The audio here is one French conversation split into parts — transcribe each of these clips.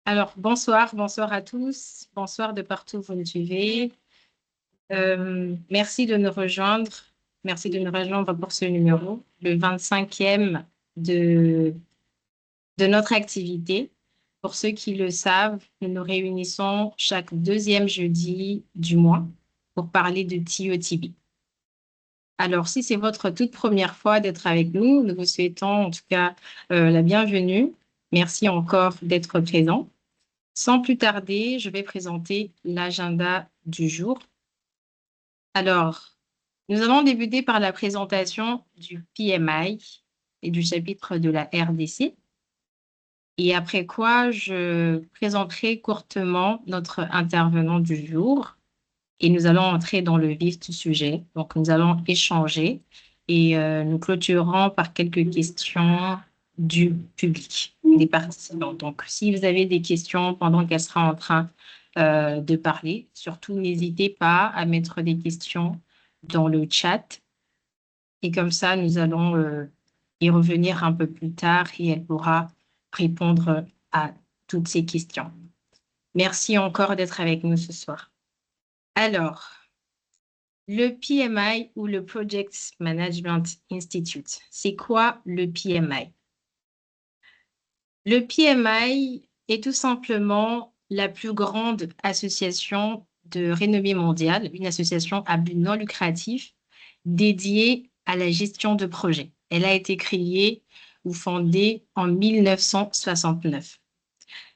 Alors, bonsoir à tous. Bonsoir de partout où vous nous suivez. Merci de nous rejoindre. Merci de nous rejoindre pour ce numéro, le 25e de, de notre activité. Pour ceux qui le savent, nous nous réunissons chaque deuxième jeudi du mois pour parler de TOTB. Alors, si c'est votre toute première fois d'être avec nous, nous vous souhaitons en tout cas la bienvenue. Merci encore d'être présent. Sans plus tarder, je vais présenter l'agenda du jour. Alors, nous allons débuter par la présentation du PMI et du chapitre de la RDC. Et après quoi, je présenterai courtement notre intervenant du jour et nous allons entrer dans le vif du sujet. Donc, nous allons échanger et nous clôturerons par quelques questions du public, des participants. Donc, si vous avez des questions pendant qu'elle sera en train de parler, surtout n'hésitez pas à mettre des questions dans le chat. Et comme ça, nous allons y revenir un peu plus tard et elle pourra répondre à toutes ces questions. Merci encore d'être avec nous ce soir. Alors, le PMI ou le Project Management Institute, c'est quoi le PMI? Le PMI est tout simplement la plus grande association de renommée mondiale, une association à but non lucratif dédiée à la gestion de projets. Elle a été créée ou fondée en 1969.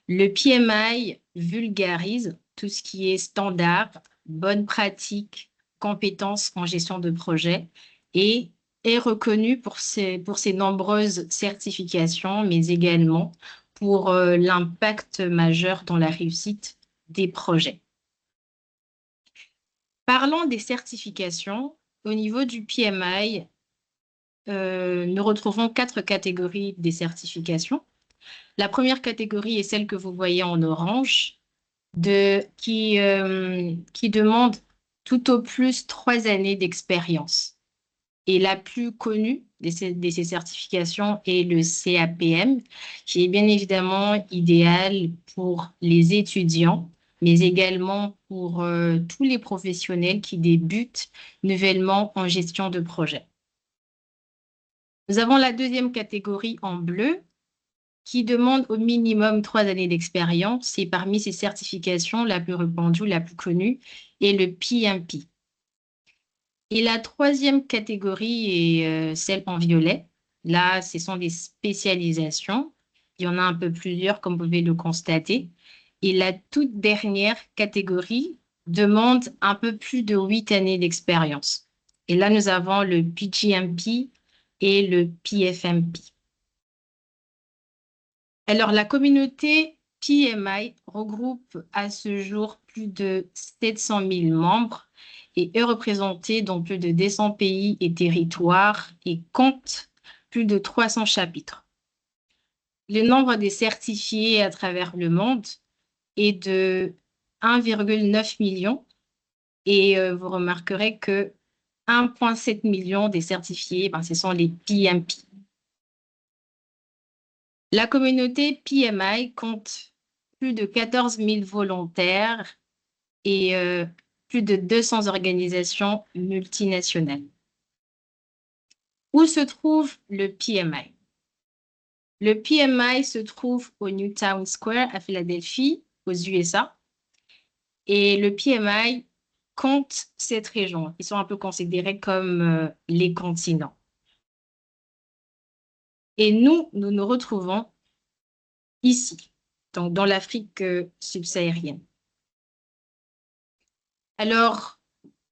Le PMI vulgarise tout ce qui est standard, bonne pratique, compétences en gestion de projet et est reconnu pour ses nombreuses certifications, mais également pour l'impact majeur dans la réussite des projets. Parlons des certifications. Au niveau du PMI, nous retrouvons 4 catégories des certifications. La première catégorie est celle que vous voyez en orange, qui demande tout au plus 3 années d'expérience. Et la plus connue de ces certifications est le CAPM, qui est bien évidemment idéal pour les étudiants, mais également pour tous les professionnels qui débutent nouvellement en gestion de projet. Nous avons la deuxième catégorie en bleu, qui demande au minimum 3 années d'expérience. Et parmi ces certifications, la plus répandue, la plus connue, est le PMP. Et la troisième catégorie est celle en violet. Là, ce sont des spécialisations. Il y en a un peu plusieurs, comme vous pouvez le constater. Et la toute dernière catégorie demande un peu plus de 8 années d'expérience. Et là, nous avons le PGMP et le PFMP. Alors, la communauté PMI regroupe à ce jour plus de 700 000 membres et est représentée dans plus de 200 pays et territoires et compte plus de 300 chapitres. Le nombre des certifiés à travers le monde est de 1,9 million et vous remarquerez que 1,7 million des certifiés, ce sont les PMP. La communauté PMI compte plus de 14 000 volontaires et plus de 200 organisations multinationales. Où se trouve le PMI? Le PMI se trouve au Newtown Square à Philadelphie, aux USA. Et le PMI compte cette région. Ils sont un peu considérés comme les continents. Et nous nous retrouvons ici, donc dans l'Afrique subsaharienne. Alors,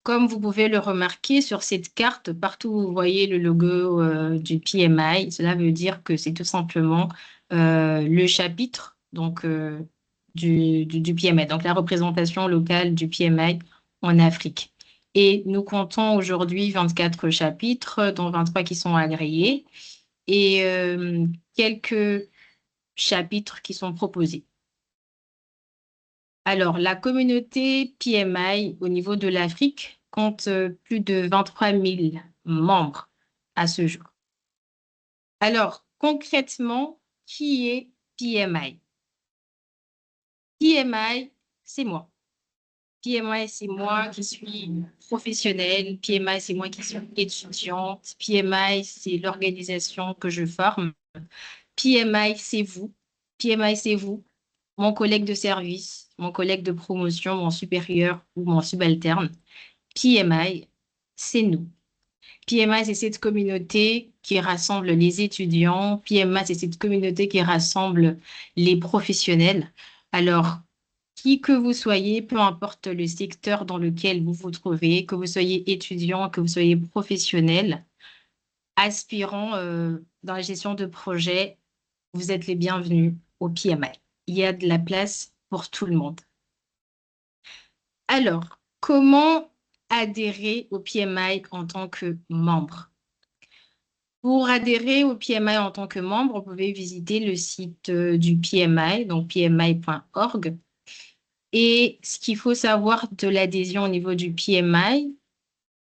comme vous pouvez le remarquer sur cette carte, partout où vous voyez le logo du PMI, cela veut dire que c'est tout simplement le chapitre donc, du PMI, donc la représentation locale du PMI en Afrique. Et nous comptons aujourd'hui 24 chapitres, dont 23 qui sont agréés, et quelques chapitres qui sont proposés. Alors, la communauté PMI au niveau de l'Afrique compte plus de 23 000 membres à ce jour. Alors, concrètement, qui est PMI? PMI, c'est moi. PMI, c'est moi qui suis professionnelle. PMI, c'est moi qui suis étudiante. PMI, c'est l'organisation que je forme. PMI, c'est vous. PMI, c'est vous, mon collègue de service, mon collègue de promotion, mon supérieur ou mon subalterne. PMI, c'est nous. PMI, c'est cette communauté qui rassemble les étudiants. PMI, c'est cette communauté qui rassemble les professionnels. Alors, qui que vous soyez, peu importe le secteur dans lequel vous vous trouvez, que vous soyez étudiant, que vous soyez professionnel, aspirant dans la gestion de projet, vous êtes les bienvenus au PMI. Il y a de la place pour tout le monde. Alors, comment adhérer au PMI en tant que membre? Pour adhérer au PMI en tant que membre, vous pouvez visiter le site du PMI, donc pmi.org. Et ce qu'il faut savoir de l'adhésion au niveau du PMI,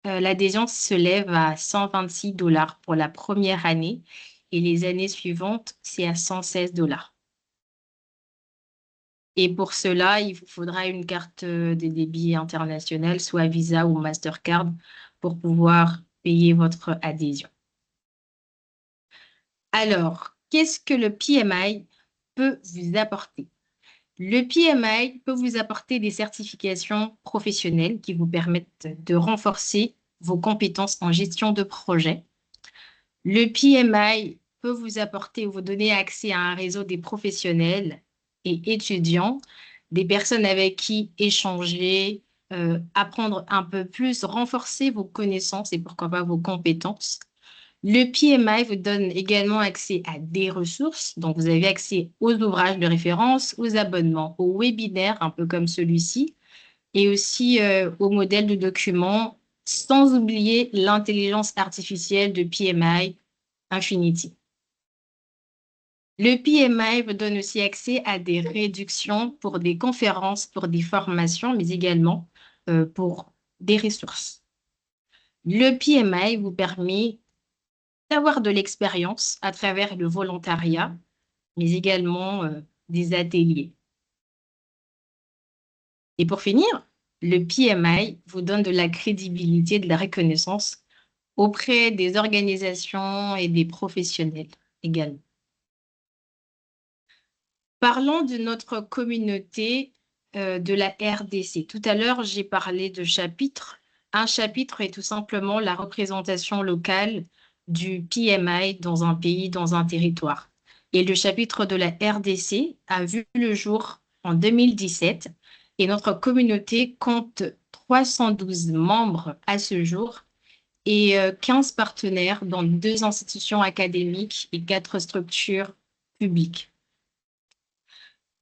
l'adhésion se lève à 126 dollars pour la première année et les années suivantes, c'est à 116 dollars. Et pour cela, il vous faudra une carte de débit internationale, soit Visa ou Mastercard, pour pouvoir payer votre adhésion. Alors, qu'est-ce que le PMI peut vous apporter? Le PMI peut vous apporter des certifications professionnelles qui vous permettent de renforcer vos compétences en gestion de projet. Le PMI peut vous apporter ou vous donner accès à un réseau des professionnels et étudiants, des personnes avec qui échanger, apprendre un peu plus, renforcer vos connaissances et pourquoi pas vos compétences. Le PMI vous donne également accès à des ressources. Donc, vous avez accès aux ouvrages de référence, aux abonnements, aux webinaires, un peu comme celui-ci, et aussi aux modèles de documents, sans oublier l'intelligence artificielle de PMI Infinity. Le PMI vous donne aussi accès à des réductions pour des conférences, pour des formations, mais également pour des ressources. Le PMI vous permet d'avoir de l'expérience à travers le volontariat, mais également des ateliers. Et pour finir, le PMI vous donne de la crédibilité, de la reconnaissance auprès des organisations et des professionnels également. Parlons de notre communauté de la RDC. Tout à l'heure, j'ai parlé de chapitres. Un chapitre est tout simplement la représentation locale du PMI dans un pays, dans un territoire. Et le chapitre de la RDC a vu le jour en 2017 et notre communauté compte 312 membres à ce jour et 15 partenaires dans 2 institutions académiques et 4 structures publiques.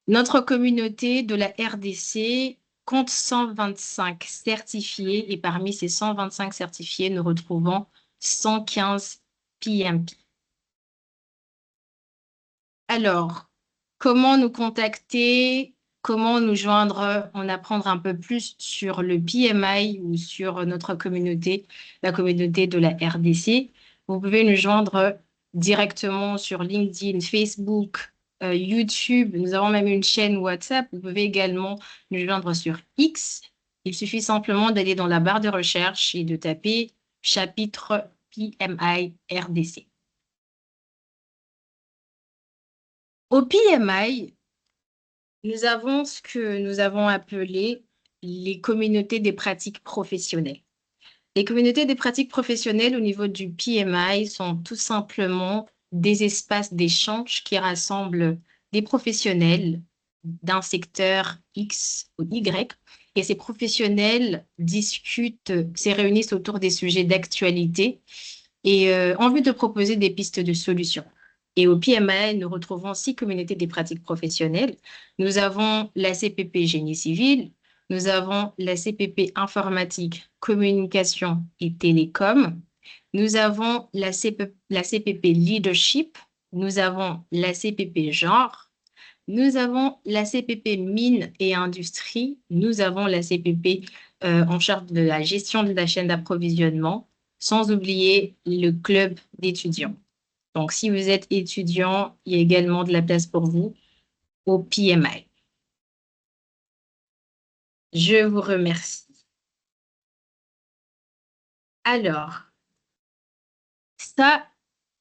Notre communauté de la RDC compte 125 certifiés et parmi ces 125 certifiés, nous retrouvons 115 PMP. Alors, comment nous contacter? Comment nous joindre? En apprendre un peu plus sur le PMI ou sur notre communauté, la communauté de la RDC. Vous pouvez nous joindre directement sur LinkedIn, Facebook, YouTube. Nous avons même une chaîne WhatsApp. Vous pouvez également nous joindre sur X. Il suffit simplement d'aller dans la barre de recherche et de taper chapitre PMI RDC. Au PMI, nous avons ce que nous avons appelé les communautés des pratiques professionnelles. Les communautés des pratiques professionnelles au niveau du PMI sont tout simplement des espaces d'échange qui rassemblent des professionnels d'un secteur X ou Y. Et ces professionnels discutent, se réunissent autour des sujets d'actualité et en vue de proposer des pistes de solutions. Et au PMI, nous retrouvons 6 communautés des pratiques professionnelles. Nous avons la CPP Génie civil, nous avons la CPP informatique, communication et télécom, nous avons la CPP leadership, nous avons la CPP genre, nous avons la CPP mine et industrie, nous avons la CPP en charge de la gestion de la chaîne d'approvisionnement, sans oublier le club d'étudiants. Donc, si vous êtes étudiant, il y a également de la place pour vous au PMI. Je vous remercie. Alors, ça,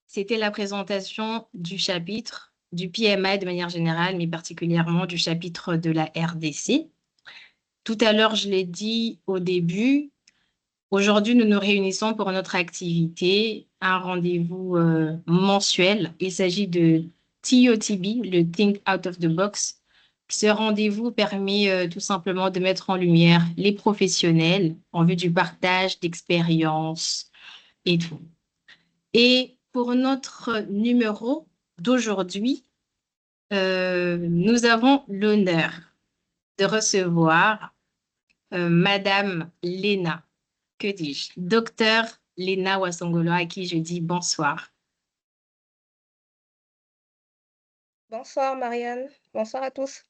c'était la présentation du chapitre du PMI de manière générale, mais particulièrement du chapitre de la RDC. Tout à l'heure, je l'ai dit au début, aujourd'hui, nous nous réunissons pour notre activité, un rendez-vous mensuel. Il s'agit de TOTB, le Think Out of the Box. Ce rendez-vous permet tout simplement de mettre en lumière les professionnels en vue du partage d'expériences et tout. Et pour notre numéro d'aujourd'hui, nous avons l'honneur de recevoir Madame Léna, que dis-je, Docteur Léna Wassongolo, à qui je dis bonsoir. Bonsoir Marianne, bonsoir à tous.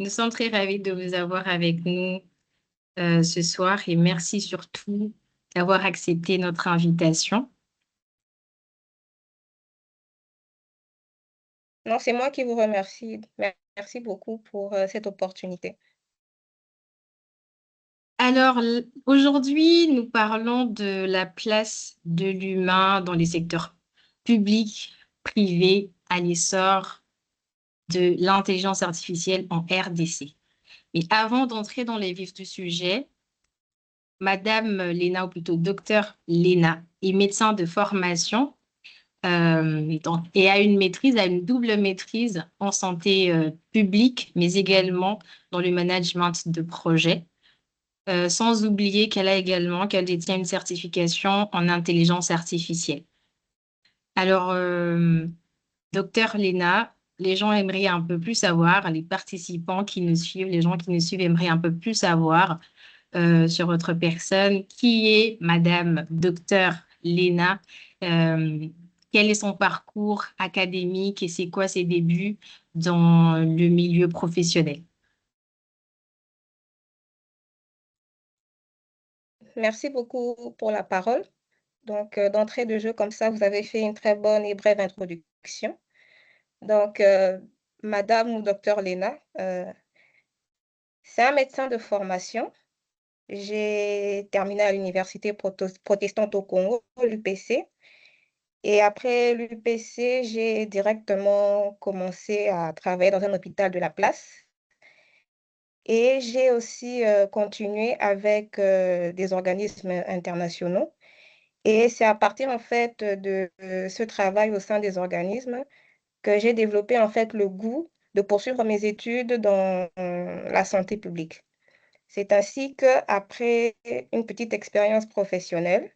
Nous sommes très ravis de vous avoir avec nous ce soir et merci surtout d'avoir accepté notre invitation. Non, c'est moi qui vous remercie. Merci beaucoup pour cette opportunité. Alors, aujourd'hui, nous parlons de la place de l'humain dans les secteurs publics, privés, à l'essor de l'intelligence artificielle en RDC. Mais avant d'entrer dans les vifs du sujet, Madame Léna, ou plutôt Docteur Léna, est médecin de formation et a une maîtrise, a une double maîtrise en santé publique, mais également dans le management de projets. Sans oublier qu'elle détient une certification en intelligence artificielle. Alors, docteur Léna, les gens aimeraient un peu plus savoir, les participants qui nous suivent, les gens qui nous suivent aimeraient un peu plus savoir sur votre personne. Qui est Madame Docteur Léna? Euh, Quel est son parcours académique et c'est quoi ses débuts dans le milieu professionnel? Merci beaucoup pour la parole. Donc, d'entrée de jeu comme ça, vous avez fait une très bonne et brève introduction. Donc, Madame ou Docteur Léna, c'est un médecin de formation. J'ai terminé à l'Université protestante au Congo, l'UPC. Et après l'UPC, j'ai directement commencé à travailler dans un hôpital de la place. Et j'ai aussi, continué avec, des organismes internationaux et c'est à partir, en fait, de ce travail au sein des organismes que j'ai développé, en fait, le goût de poursuivre mes études dans la santé publique. C'est ainsi qu'après une petite expérience professionnelle,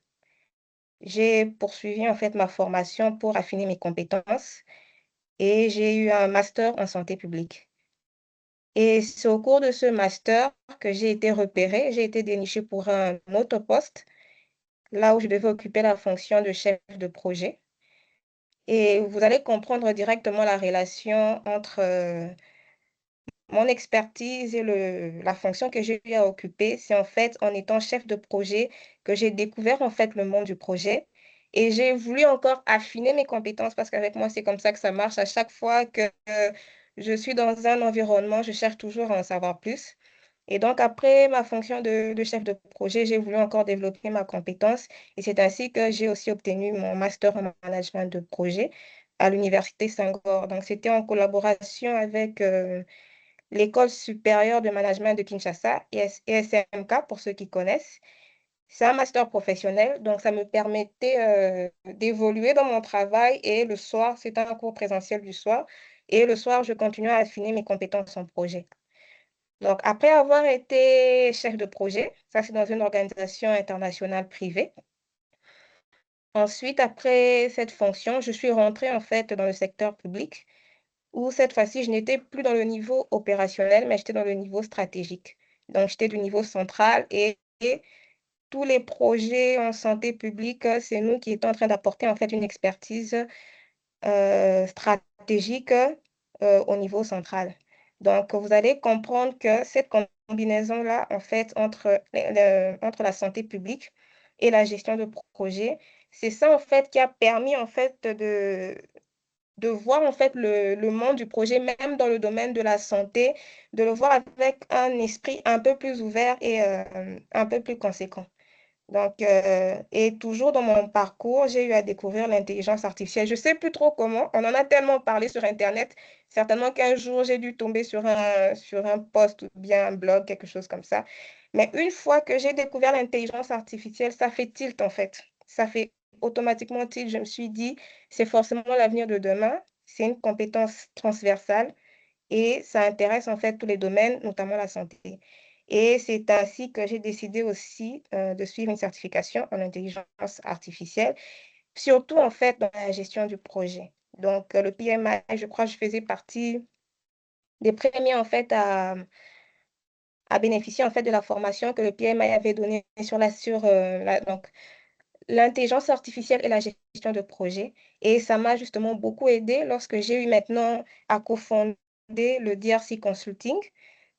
j'ai poursuivi, en fait, ma formation pour affiner mes compétences et j'ai eu un master en santé publique. Et c'est au cours de ce master que j'ai été repérée, j'ai été dénichée pour un autre poste, là où je devais occuper la fonction de chef de projet. Et vous allez comprendre directement la relation entre mon expertise et la fonction que j'ai eu à occuper. C'est en fait en étant chef de projet que j'ai découvert en fait le monde du projet. Et j'ai voulu encore affiner mes compétences parce qu'avec moi, c'est comme ça que ça marche. À chaque fois que je suis dans un environnement, je cherche toujours à en savoir plus. Et donc, après ma fonction de chef de projet, j'ai voulu encore développer ma compétence et c'est ainsi que j'ai aussi obtenu mon master en management de projet à l'Université Senghor. Donc, c'était en collaboration avec l'École supérieure de management de Kinshasa, ESMK pour ceux qui connaissent. C'est un master professionnel, donc ça me permettait d'évoluer dans mon travail et le soir, c'était un cours présentiel du soir, et le soir, je continuais à affiner mes compétences en projet. Donc, après avoir été chef de projet, ça c'est dans une organisation internationale privée. Ensuite, après cette fonction, je suis rentrée en fait dans le secteur public où cette fois-ci, je n'étais plus dans le niveau opérationnel, mais j'étais dans le niveau stratégique. Donc, j'étais du niveau central et tous les projets en santé publique, c'est nous qui étions en train d'apporter en fait une expertise stratégique au niveau central. Donc, vous allez comprendre que cette combinaison-là, en fait, entre la santé publique et la gestion de projet, c'est ça, en fait, qui a permis, en fait, de voir en fait le monde du projet, même dans le domaine de la santé, de le voir avec un esprit un peu plus ouvert et un peu plus conséquent. Donc, et toujours dans mon parcours, j'ai eu à découvrir l'intelligence artificielle. Je ne sais plus trop comment, on en a tellement parlé sur Internet. Certainement qu'un jour, j'ai dû tomber sur un post ou bien un blog, quelque chose comme ça. Mais une fois que j'ai découvert l'intelligence artificielle, ça fait tilt en fait. Ça fait automatiquement tilt. Je me suis dit, c'est forcément l'avenir de demain. C'est une compétence transversale et ça intéresse en fait tous les domaines, notamment la santé. Et c'est ainsi que j'ai décidé aussi de suivre une certification en intelligence artificielle, surtout en fait dans la gestion du projet. Donc, le PMI, je crois que je faisais partie des premiers en fait à bénéficier en fait de la formation que le PMI avait donnée donc, l'intelligence artificielle et la gestion de projet. Et ça m'a justement beaucoup aidé lorsque j'ai eu maintenant à cofonder le DRC Consulting.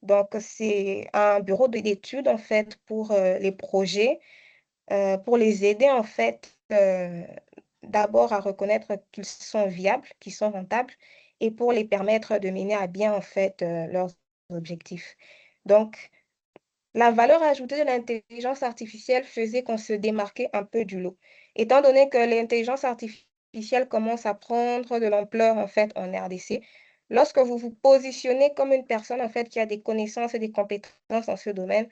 Donc, c'est un bureau d'études, en fait, pour les projets, pour les aider, en fait, d'abord à reconnaître qu'ils sont viables, qu'ils sont rentables, et pour les permettre de mener à bien, en fait, leurs objectifs. Donc, la valeur ajoutée de l'intelligence artificielle faisait qu'on se démarquait un peu du lot. Étant donné que l'intelligence artificielle commence à prendre de l'ampleur en fait en RDC, lorsque vous vous positionnez comme une personne en fait qui a des connaissances et des compétences dans ce domaine,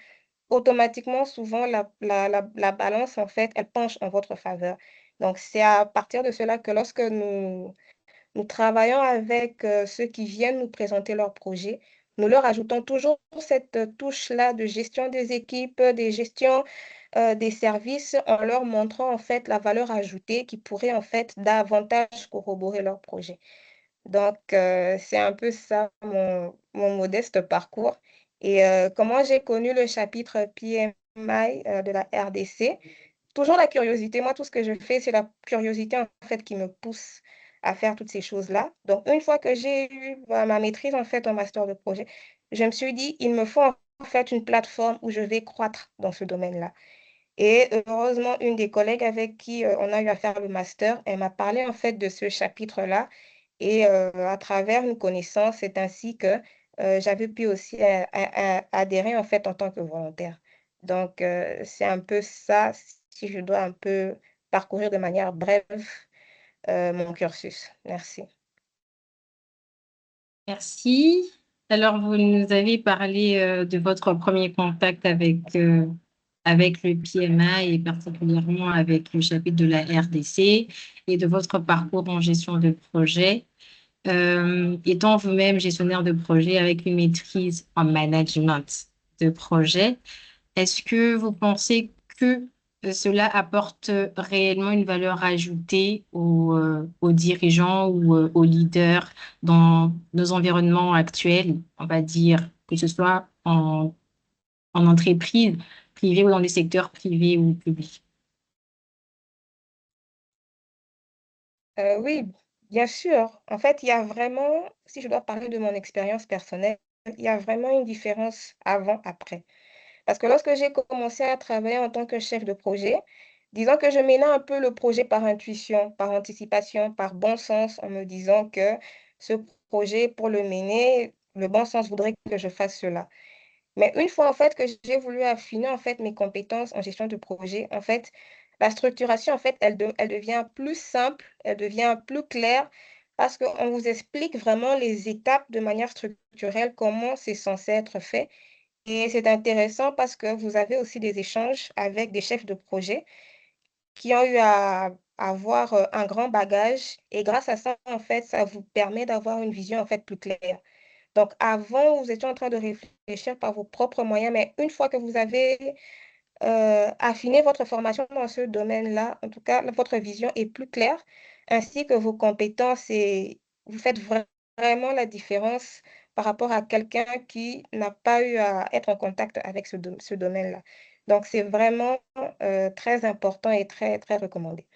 automatiquement, souvent, la balance en fait, elle penche en votre faveur. Donc, c'est à partir de cela que lorsque nous travaillons avec ceux qui viennent nous présenter leurs projets. Nous leur ajoutons toujours cette touche-là de gestion des équipes, des gestions des services, en leur montrant en fait la valeur ajoutée qui pourrait en fait davantage corroborer leur projet. Donc, c'est un peu ça mon modeste parcours. Et comment j'ai connu le chapitre PMI de la RDC? Toujours la curiosité. Moi, tout ce que je fais, c'est la curiosité en fait qui me pousse à faire toutes ces choses-là. Donc, une fois que j'ai eu ma maîtrise en fait en master de projet, je me suis dit, il me faut en fait une plateforme où je vais croître dans ce domaine-là. Et heureusement, une des collègues avec qui on a eu à faire le master, elle m'a parlé en fait de ce chapitre-là. Et à travers une connaissance, c'est ainsi que j'avais pu aussi adhérer en fait en tant que volontaire. Donc, c'est un peu ça, si je dois un peu parcourir de manière brève mon cursus. Merci. Merci. Alors, vous nous avez parlé de votre premier contact avec le PMA et particulièrement avec le chapitre de la RDC et de votre parcours en gestion de projet. Étant vous-même gestionnaire de projet avec une maîtrise en management de projet, est-ce que vous pensez que cela apporte réellement une valeur ajoutée aux dirigeants ou aux leaders dans nos environnements actuels, on va dire, que ce soit en entreprise privée ou dans le secteur privé ou public? Oui, bien sûr. En fait, il y a vraiment, si je dois parler de mon expérience personnelle, il y a vraiment une différence avant-après. Parce que lorsque j'ai commencé à travailler en tant que chef de projet, disons que je menais un peu le projet par intuition, par anticipation, par bon sens, en me disant que ce projet, pour le mener, le bon sens voudrait que je fasse cela. Mais une fois en fait que j'ai voulu affiner en fait mes compétences en gestion de projet, en fait, la structuration en fait, elle devient plus simple, elle devient plus claire parce qu'on vous explique vraiment les étapes de manière structurelle, comment c'est censé être fait. Et c'est intéressant parce que vous avez aussi des échanges avec des chefs de projet qui ont eu à avoir un grand bagage. Et grâce à ça, en fait, ça vous permet d'avoir une vision en fait plus claire. Donc, avant, vous étiez en train de réfléchir par vos propres moyens, mais une fois que vous avez affiné votre formation dans ce domaine-là, en tout cas, votre vision est plus claire, ainsi que vos compétences et vous faites vraiment la différence par rapport à quelqu'un qui n'a pas eu à être en contact avec ce domaine-là. Donc, c'est vraiment très important et très, très recommandé.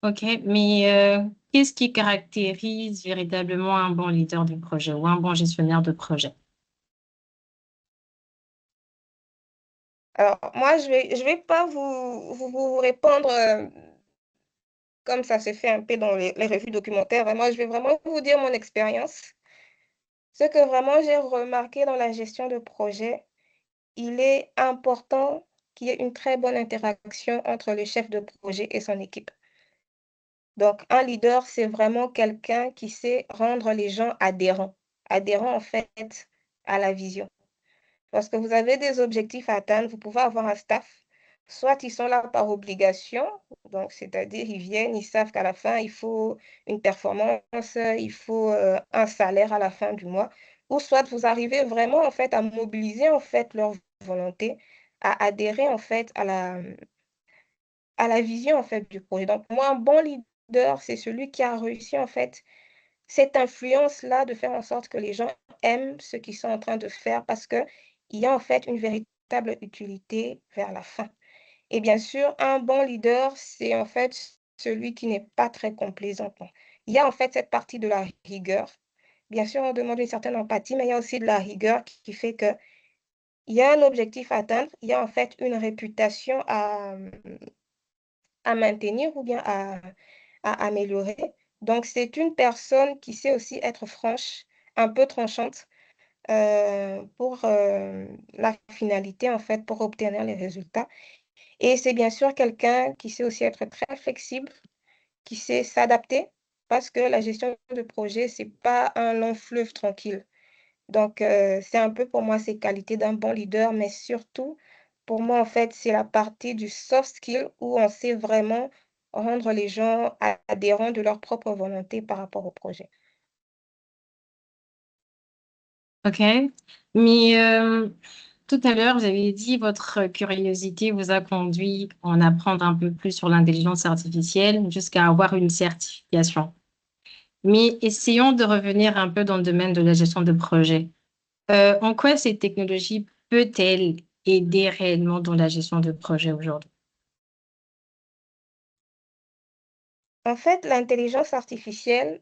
OK, mais qu'est-ce qui caractérise véritablement un bon leader de projet ou un bon gestionnaire de projet? Alors, moi, je vais pas vous répondre comme ça se fait un peu dans les revues documentaires, vraiment, je vais vraiment vous dire mon expérience. Ce que vraiment j'ai remarqué dans la gestion de projet, il est important qu'il y ait une très bonne interaction entre le chef de projet et son équipe. Donc, un leader, c'est vraiment quelqu'un qui sait rendre les gens adhérents. Adhérents, en fait, à la vision. Lorsque vous avez des objectifs à atteindre, vous pouvez avoir un staff. Soit ils sont là par obligation, donc c'est-à-dire ils viennent, ils savent qu'à la fin, il faut une performance, il faut un salaire à la fin du mois. Ou soit vous arrivez vraiment en fait à mobiliser en fait leur volonté, à adhérer en fait à la vision en fait du projet. Donc moi, un bon leader, c'est celui qui a réussi en fait cette influence-là de faire en sorte que les gens aiment ce qu'ils sont en train de faire parce qu'il y a en fait une véritable utilité vers la fin. Et bien sûr, un bon leader, c'est en fait celui qui n'est pas très complaisant. Bon, il y a en fait cette partie de la rigueur. Bien sûr, on demande une certaine empathie, mais il y a aussi de la rigueur qui fait que il y a un objectif à atteindre, il y a en fait une réputation à maintenir ou bien à améliorer. Donc, c'est une personne qui sait aussi être franche, un peu tranchante pour la finalité, en fait, pour obtenir les résultats. Et c'est bien sûr quelqu'un qui sait aussi être très flexible, qui sait s'adapter, parce que la gestion de projet, c'est pas un long fleuve tranquille. Donc, c'est un peu pour moi ces qualités d'un bon leader, mais surtout, pour moi, en fait, c'est la partie du soft skill où on sait vraiment rendre les gens adhérents de leur propre volonté par rapport au projet. OK. Mais tout à l'heure, vous avez dit votre curiosité vous a conduit à en apprendre un peu plus sur l'intelligence artificielle jusqu'à avoir une certification. Mais essayons de revenir un peu dans le domaine de la gestion de projet. En quoi cette technologie peut-elle aider réellement dans la gestion de projet aujourd'hui? En fait, l'intelligence artificielle,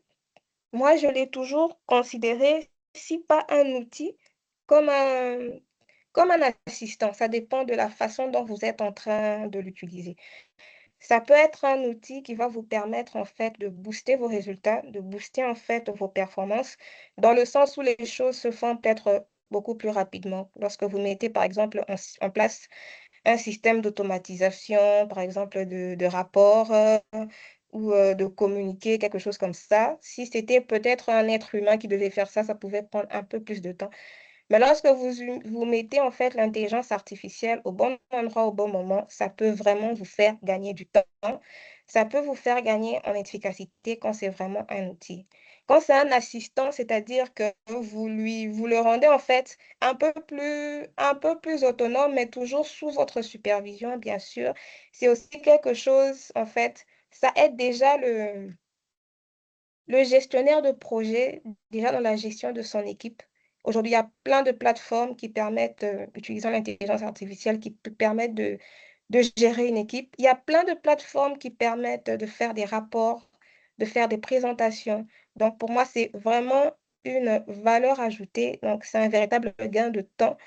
moi, je l'ai toujours considérée, si pas un outil, comme comme un assistant. Ça dépend de la façon dont vous êtes en train de l'utiliser. Ça peut être un outil qui va vous permettre en fait de booster vos résultats, de booster en fait vos performances, dans le sens où les choses se font peut-être beaucoup plus rapidement. Lorsque vous mettez par exemple en place un système d'automatisation, par exemple de rapports ou de communiquer, quelque chose comme ça, si c'était peut-être un être humain qui devait faire ça, ça pouvait prendre un peu plus de temps. Mais lorsque vous mettez en fait l'intelligence artificielle au bon endroit, au bon moment, ça peut vraiment vous faire gagner du temps. Ça peut vous faire gagner en efficacité quand c'est vraiment un outil. Quand c'est un assistant, c'est-à-dire que vous le rendez en fait un peu plus autonome, mais toujours sous votre supervision, bien sûr. C'est aussi quelque chose, en fait, ça aide déjà le gestionnaire de projet, déjà dans la gestion de son équipe. Aujourd'hui, il y a plein de plateformes qui permettent, utilisant l'intelligence artificielle, qui permettent de gérer une équipe. Il y a plein de plateformes qui permettent de faire des rapports, de faire des présentations. Donc, pour moi, c'est vraiment une valeur ajoutée. Donc, c'est un véritable gain de temps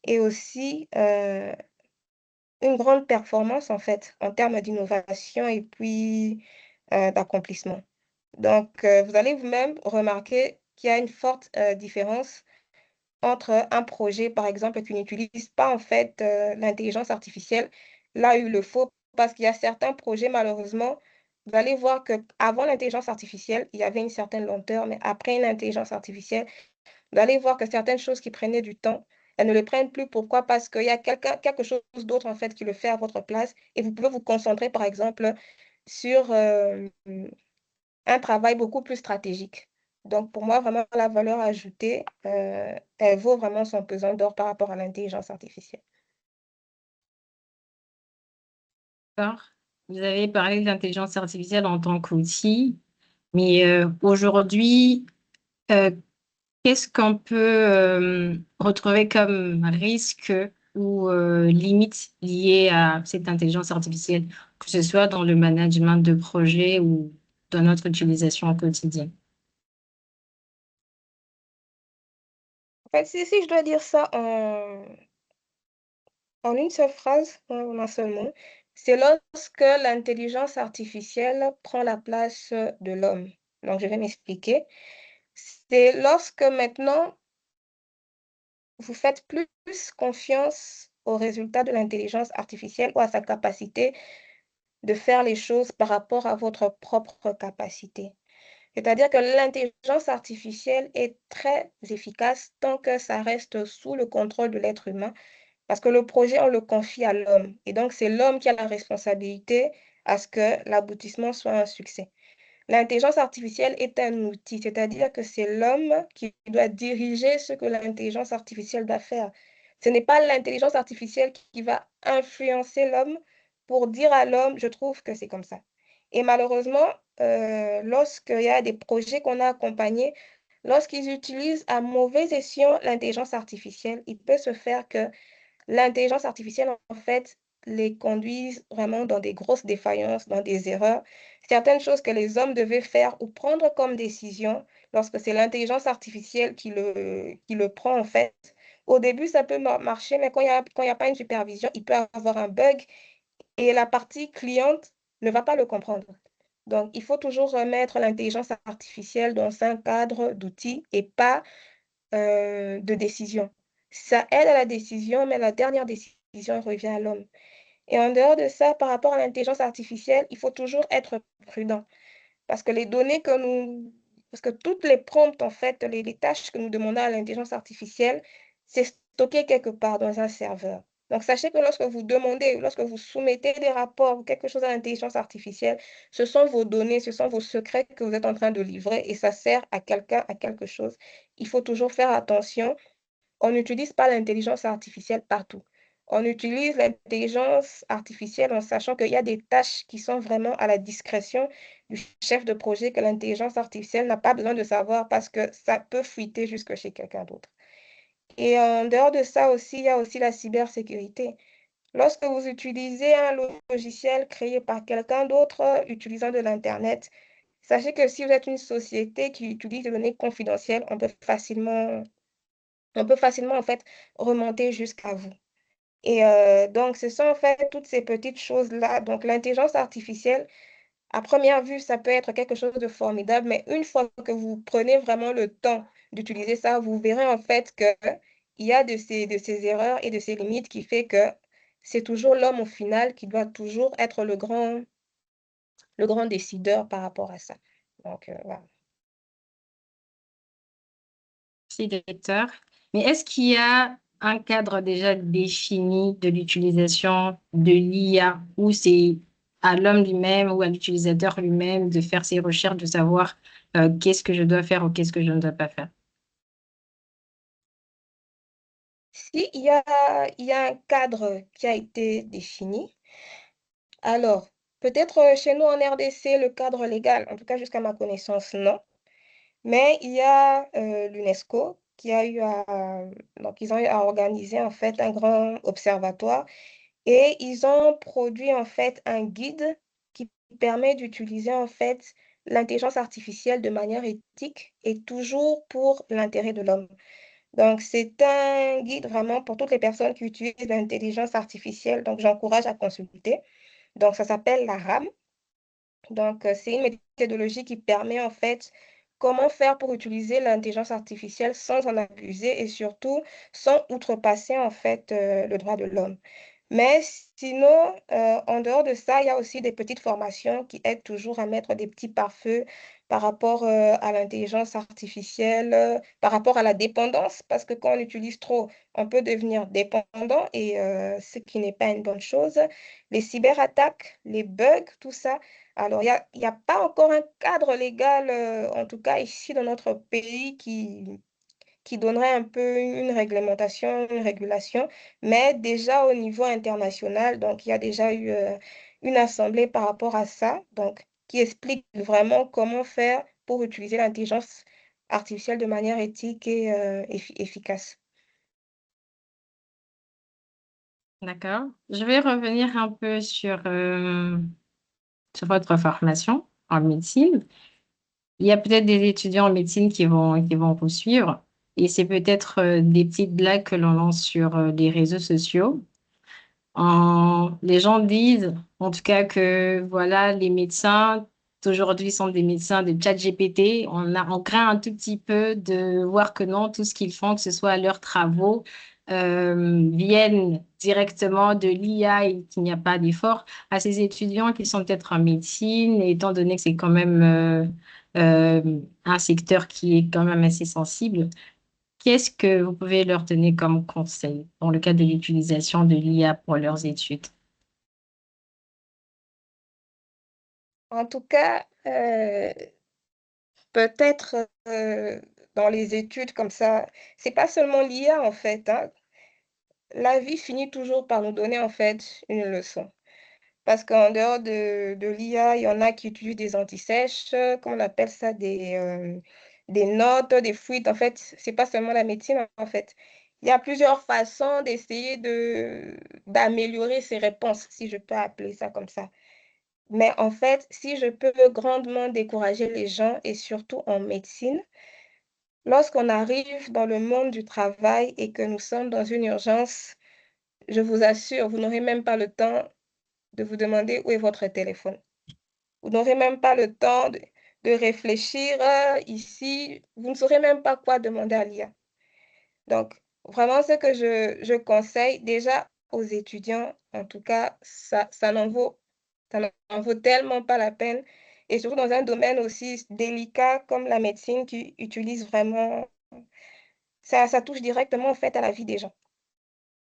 et aussi une grande performance, en fait, en termes d'innovation et puis d'accomplissement. Donc, vous allez vous-même remarquer qu'il y a une forte, différence entre un projet, par exemple, qui n'utilise pas, en fait, l'intelligence artificielle, là où il le faut. Parce qu'il y a certains projets, malheureusement, vous allez voir qu'avant l'intelligence artificielle, il y avait une certaine lenteur, mais après une intelligence artificielle, vous allez voir que certaines choses qui prenaient du temps, elles ne le prennent plus. Pourquoi? Parce qu'il y a quelque chose d'autre, en fait, qui le fait à votre place et vous pouvez vous concentrer, par exemple, sur, un travail beaucoup plus stratégique. Donc pour moi, vraiment, la valeur ajoutée, elle vaut vraiment son pesant d'or par rapport à l'intelligence artificielle. D'accord. Vous avez parlé de l'intelligence artificielle en tant qu'outil, mais aujourd'hui, euh, qu'est-ce qu'on peut retrouver comme risque ou limite liées à cette intelligence artificielle, que ce soit dans le management de projet ou dans notre utilisation au quotidien? En fait, si je dois dire ça en une seule phrase, en un seul mot, C'est lorsque l'intelligence artificielle prend la place de l'homme. Donc, je vais m'expliquer. C'est lorsque maintenant, vous faites plus confiance aux résultats de l'intelligence artificielle ou à sa capacité de faire les choses par rapport à votre propre capacité. C'est-à-dire que l'intelligence artificielle est très efficace tant que ça reste sous le contrôle de l'être humain, parce que le projet, on le confie à l'homme. Et donc, c'est l'homme qui a la responsabilité à ce que l'aboutissement soit un succès. L'intelligence artificielle est un outil, c'est-à-dire que c'est l'homme qui doit diriger ce que l'intelligence artificielle doit faire. Ce n'est pas l'intelligence artificielle qui va influencer l'homme pour dire à l'homme, je trouve que c'est comme ça. Et malheureusement, lorsqu'il y a des projets qu'on a accompagnés, lorsqu'ils utilisent à mauvais escient l'intelligence artificielle, il peut se faire que l'intelligence artificielle, en fait, les conduise vraiment dans des grosses défaillances, dans des erreurs. Certaines choses que les hommes devaient faire ou prendre comme décision, lorsque c'est l'intelligence artificielle qui le prend, en fait, au début, ça peut marcher, mais quand il y a pas une supervision, il peut avoir un bug et la partie cliente ne va pas le comprendre. Donc, il faut toujours remettre l'intelligence artificielle dans un cadre d'outils et pas de décision. Ça aide à la décision, mais la dernière décision revient à l'homme. Et en dehors de ça, par rapport à l'intelligence artificielle, il faut toujours être prudent parce que les données que nous... Parce que toutes les prompts, en fait, les tâches que nous demandons à l'intelligence artificielle, c'est stocké quelque part dans un serveur. Donc, sachez que lorsque vous demandez, lorsque vous soumettez des rapports ou quelque chose à l'intelligence artificielle, ce sont vos données, ce sont vos secrets que vous êtes en train de livrer et ça sert à quelqu'un, à quelque chose. Il faut toujours faire attention. On n'utilise pas l'intelligence artificielle partout. On utilise l'intelligence artificielle en sachant qu'il y a des tâches qui sont vraiment à la discrétion du chef de projet que l'intelligence artificielle n'a pas besoin de savoir parce que ça peut fuiter jusque chez quelqu'un d'autre. Et en dehors de ça aussi, il y a aussi la cybersécurité. Lorsque vous utilisez un logiciel créé par quelqu'un d'autre utilisant de l'Internet, sachez que si vous êtes une société qui utilise des données confidentielles, on peut facilement, en fait, remonter jusqu'à vous. Et donc, ce sont en fait toutes ces petites choses-là. Donc, l'intelligence artificielle, à première vue, ça peut être quelque chose de formidable, mais une fois que vous prenez vraiment le temps d'utiliser ça, vous verrez en fait qu'il y a de ces erreurs et de ces limites qui fait que c'est toujours l'homme au final qui doit toujours être le grand décideur par rapport à ça. Donc, voilà. Merci, directeur. Mais est-ce qu'il y a un cadre déjà défini de l'utilisation de l'IA où c'est à l'homme lui-même ou à l'utilisateur lui-même de faire ses recherches, de savoir qu'est-ce que je dois faire ou qu'est-ce que je ne dois pas faire? Si il y a un cadre qui a été défini, alors, peut-être chez nous en RDC, le cadre légal, en tout cas jusqu'à ma connaissance, non. Mais il y a l'UNESCO qui a eu donc ils ont eu à organiser en fait un grand observatoire et ils ont produit en fait un guide qui permet d'utiliser en fait l'intelligence artificielle de manière éthique et toujours pour l'intérêt de l'homme. Donc, c'est un guide vraiment pour toutes les personnes qui utilisent l'intelligence artificielle. Donc, j'encourage à consulter. Donc, ça s'appelle la RAM. Donc, c'est une méthodologie qui permet en fait comment faire pour utiliser l'intelligence artificielle sans en abuser et surtout sans outrepasser en fait le droit de l'homme. Mais sinon, en dehors de ça, il y a aussi des petites formations qui aident toujours à mettre des petits pare-feux par rapport à l'intelligence artificielle, par rapport à la dépendance, parce que quand on utilise trop, on peut devenir dépendant et ce qui n'est pas une bonne chose. Les cyberattaques, les bugs, tout ça. Alors, il y a pas encore un cadre légal, en tout cas ici dans notre pays, qui donnerait un peu une réglementation, une régulation, mais déjà au niveau international, donc il y a déjà eu une assemblée par rapport à ça, donc qui explique vraiment comment faire pour utiliser l'intelligence artificielle de manière éthique et efficace. D'accord. Je vais revenir un peu sur votre formation en médecine. Il y a peut-être des étudiants en médecine qui vont vous suivre et c'est peut-être des petites blagues que l'on lance sur les réseaux sociaux. Les gens disent, en tout cas, que voilà, les médecins d'aujourd'hui sont des médecins de ChatGPT. On craint un tout petit peu de voir que non, tout ce qu'ils font, que ce soit leurs travaux, viennent directement de l'IA et qu'il n'y a pas d'effort. À ces étudiants qui sont peut-être en médecine, et étant donné que c'est quand même un secteur qui est quand même assez sensible, qu'est-ce que vous pouvez leur donner comme conseil dans le cadre de l'utilisation de l'IA pour leurs études? En tout cas, peut-être dans les études comme ça, c'est pas seulement l'IA en fait, hein. La vie finit toujours par nous donner en fait une leçon. Parce qu'en dehors de l'IA, il y en a qui utilisent des anti-sèches, comment on appelle ça, des notes, des fuites. En fait, c'est pas seulement la médecine, en fait. Il y a plusieurs façons d'essayer d'améliorer ces réponses, si je peux appeler ça comme ça. Mais en fait, si je peux grandement décourager les gens, et surtout en médecine, lorsqu'on arrive dans le monde du travail et que nous sommes dans une urgence, je vous assure, vous n'aurez même pas le temps de vous demander où est votre téléphone. Vous n'aurez même pas le temps de réfléchir ici. Vous ne saurez même pas quoi demander à l'IA. Donc, vraiment, ce que je conseille déjà aux étudiants, en tout cas, ça n'en vaut tellement pas la peine. Et surtout dans un domaine aussi délicat comme la médecine qui utilise vraiment, ça touche directement en fait à la vie des gens.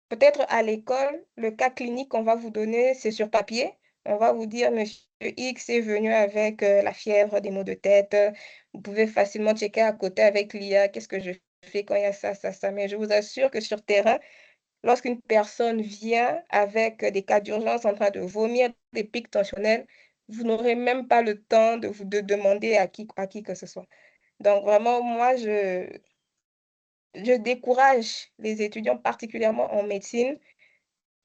Peut-être à l'école, le cas clinique qu'on va vous donner, c'est sur papier. On va vous dire, monsieur X est venu avec la fièvre, des maux de tête. Vous pouvez facilement checker à côté avec l'IA, qu'est-ce que je fais quand il y a ça, ça, ça. Mais je vous assure que sur terrain, lorsqu'une personne vient avec des cas d'urgence en train de vomir, des pics tensionnels, vous n'aurez même pas le temps de demander à qui que ce soit. Donc vraiment, moi, je décourage les étudiants, particulièrement en médecine,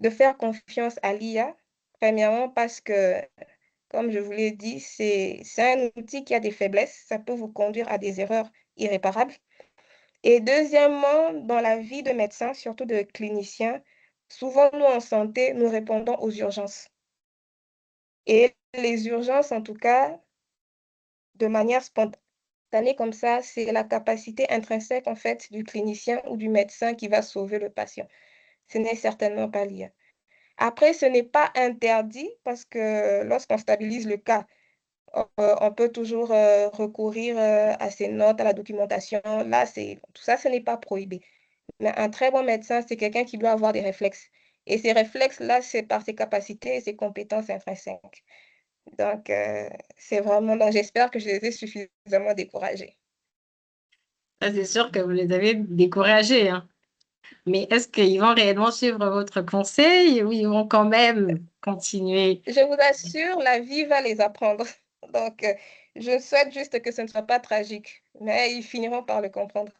de faire confiance à l'IA, premièrement parce que, comme je vous l'ai dit, c'est un outil qui a des faiblesses, ça peut vous conduire à des erreurs irréparables. Et deuxièmement, dans la vie de médecin, surtout de clinicien, souvent nous en santé, nous répondons aux urgences. Et les urgences, en tout cas, de manière spontanée comme ça, c'est la capacité intrinsèque en fait du clinicien ou du médecin qui va sauver le patient. Ce n'est certainement pas l'IA. Après, ce n'est pas interdit parce que lorsqu'on stabilise le cas, on peut toujours recourir à ces notes, à la documentation. Là, tout ça, ce n'est pas prohibé. Mais un très bon médecin, c'est quelqu'un qui doit avoir des réflexes. Et ces réflexes-là, c'est par ses capacités et ses compétences intrinsèques. Donc, c'est vraiment... Donc, j'espère que je les ai suffisamment découragés. Ça, c'est sûr que vous les avez découragés, hein. Mais est-ce qu'ils vont réellement suivre votre conseil ou ils vont quand même continuer? Je vous assure, la vie va les apprendre. Donc, je souhaite juste que ce ne soit pas tragique, mais ils finiront par le comprendre.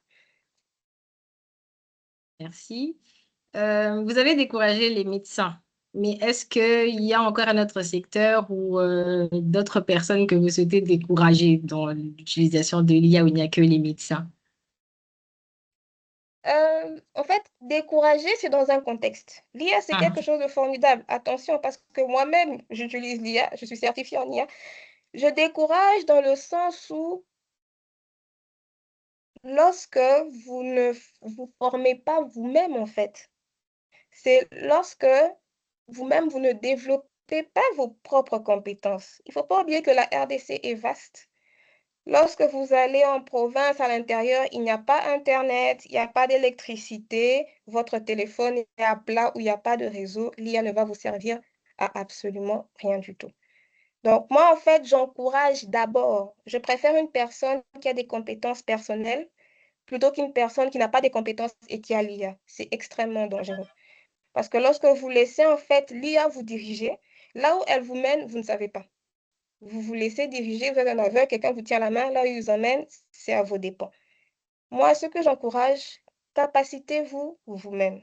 Merci. Vous avez découragé les médecins, mais est-ce qu'il y a encore un autre secteur ou d'autres personnes que vous souhaitez décourager dans l'utilisation de l'IA où il n'y a que les médecins? En fait, décourager, c'est dans un contexte. L'IA, c'est quelque Mhm. chose de formidable. Attention, parce que moi-même, j'utilise l'IA, je suis certifiée en IA. Je décourage dans le sens où, lorsque vous ne vous formez pas vous-même, en fait, c'est lorsque vous-même, vous ne développez pas vos propres compétences. Il ne faut pas oublier que la RDC est vaste. Lorsque vous allez en province, à l'intérieur, il n'y a pas Internet, il n'y a pas d'électricité, votre téléphone est à plat où il n'y a pas de réseau, l'IA ne va vous servir à absolument rien du tout. Donc, moi, en fait, j'encourage d'abord, je préfère une personne qui a des compétences personnelles plutôt qu'une personne qui n'a pas de compétences et qui a l'IA. C'est extrêmement dangereux. Parce que lorsque vous laissez, en fait, l'IA vous diriger, là où elle vous mène, vous ne savez pas. Vous vous laissez diriger, vous êtes un aveugle, quelqu'un vous tient la main, là où il vous emmène, c'est à vos dépens. Moi, ce que j'encourage, capacitez-vous vous-même.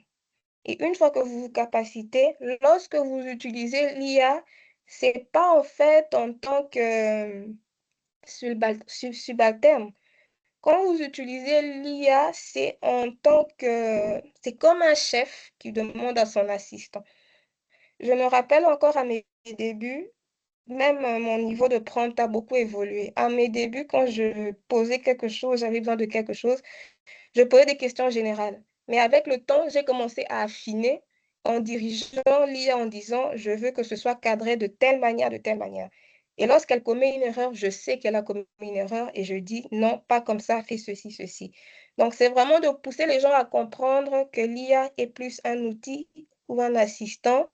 Et une fois que vous vous capacitez, lorsque vous utilisez l'IA, c'est pas en fait en tant que subalterne. Quand vous utilisez l'IA, c'est en tant que, c'est comme un chef qui demande à son assistant. Je me rappelle encore à mes débuts, même mon niveau de prompt a beaucoup évolué. À mes débuts, quand je posais quelque chose, j'avais besoin de quelque chose, je posais des questions générales. Mais avec le temps, j'ai commencé à affiner en dirigeant l'IA en disant, je veux que ce soit cadré de telle manière, de telle manière. Et lorsqu'elle commet une erreur, je sais qu'elle a commis une erreur et je dis, non, pas comme ça, fais ceci, ceci. Donc, c'est vraiment de pousser les gens à comprendre que l'IA est plus un outil ou un assistant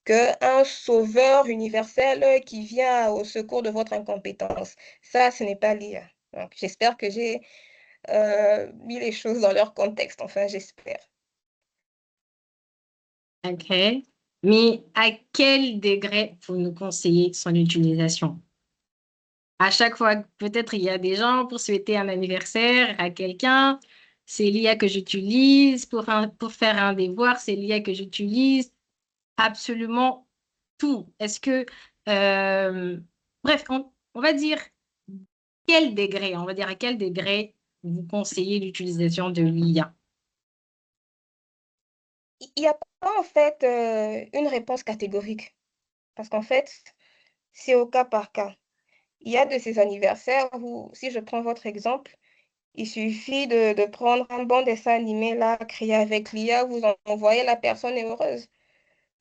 qu'un sauveur universel qui vient au secours de votre incompétence. Ça, ce n'est pas l'IA. Donc, j'espère que j'ai mis les choses dans leur contexte, enfin, j'espère. OK. Mais à quel degré vous nous conseillez son utilisation? À chaque fois, peut-être il y a des gens pour souhaiter un anniversaire à quelqu'un, c'est l'IA que j'utilise pour faire un devoir, c'est l'IA que j'utilise absolument tout. Est-ce que, euh, bref, on va dire quel degré, on va dire à quel degré vous conseillez l'utilisation de l'IA? Il n'y a pas en fait une réponse catégorique, parce qu'en fait, c'est au cas par cas. Il y a de ces anniversaires où, si je prends votre exemple, il suffit de prendre un bon dessin animé là, créé avec l'IA, vous envoyez, la personne est heureuse.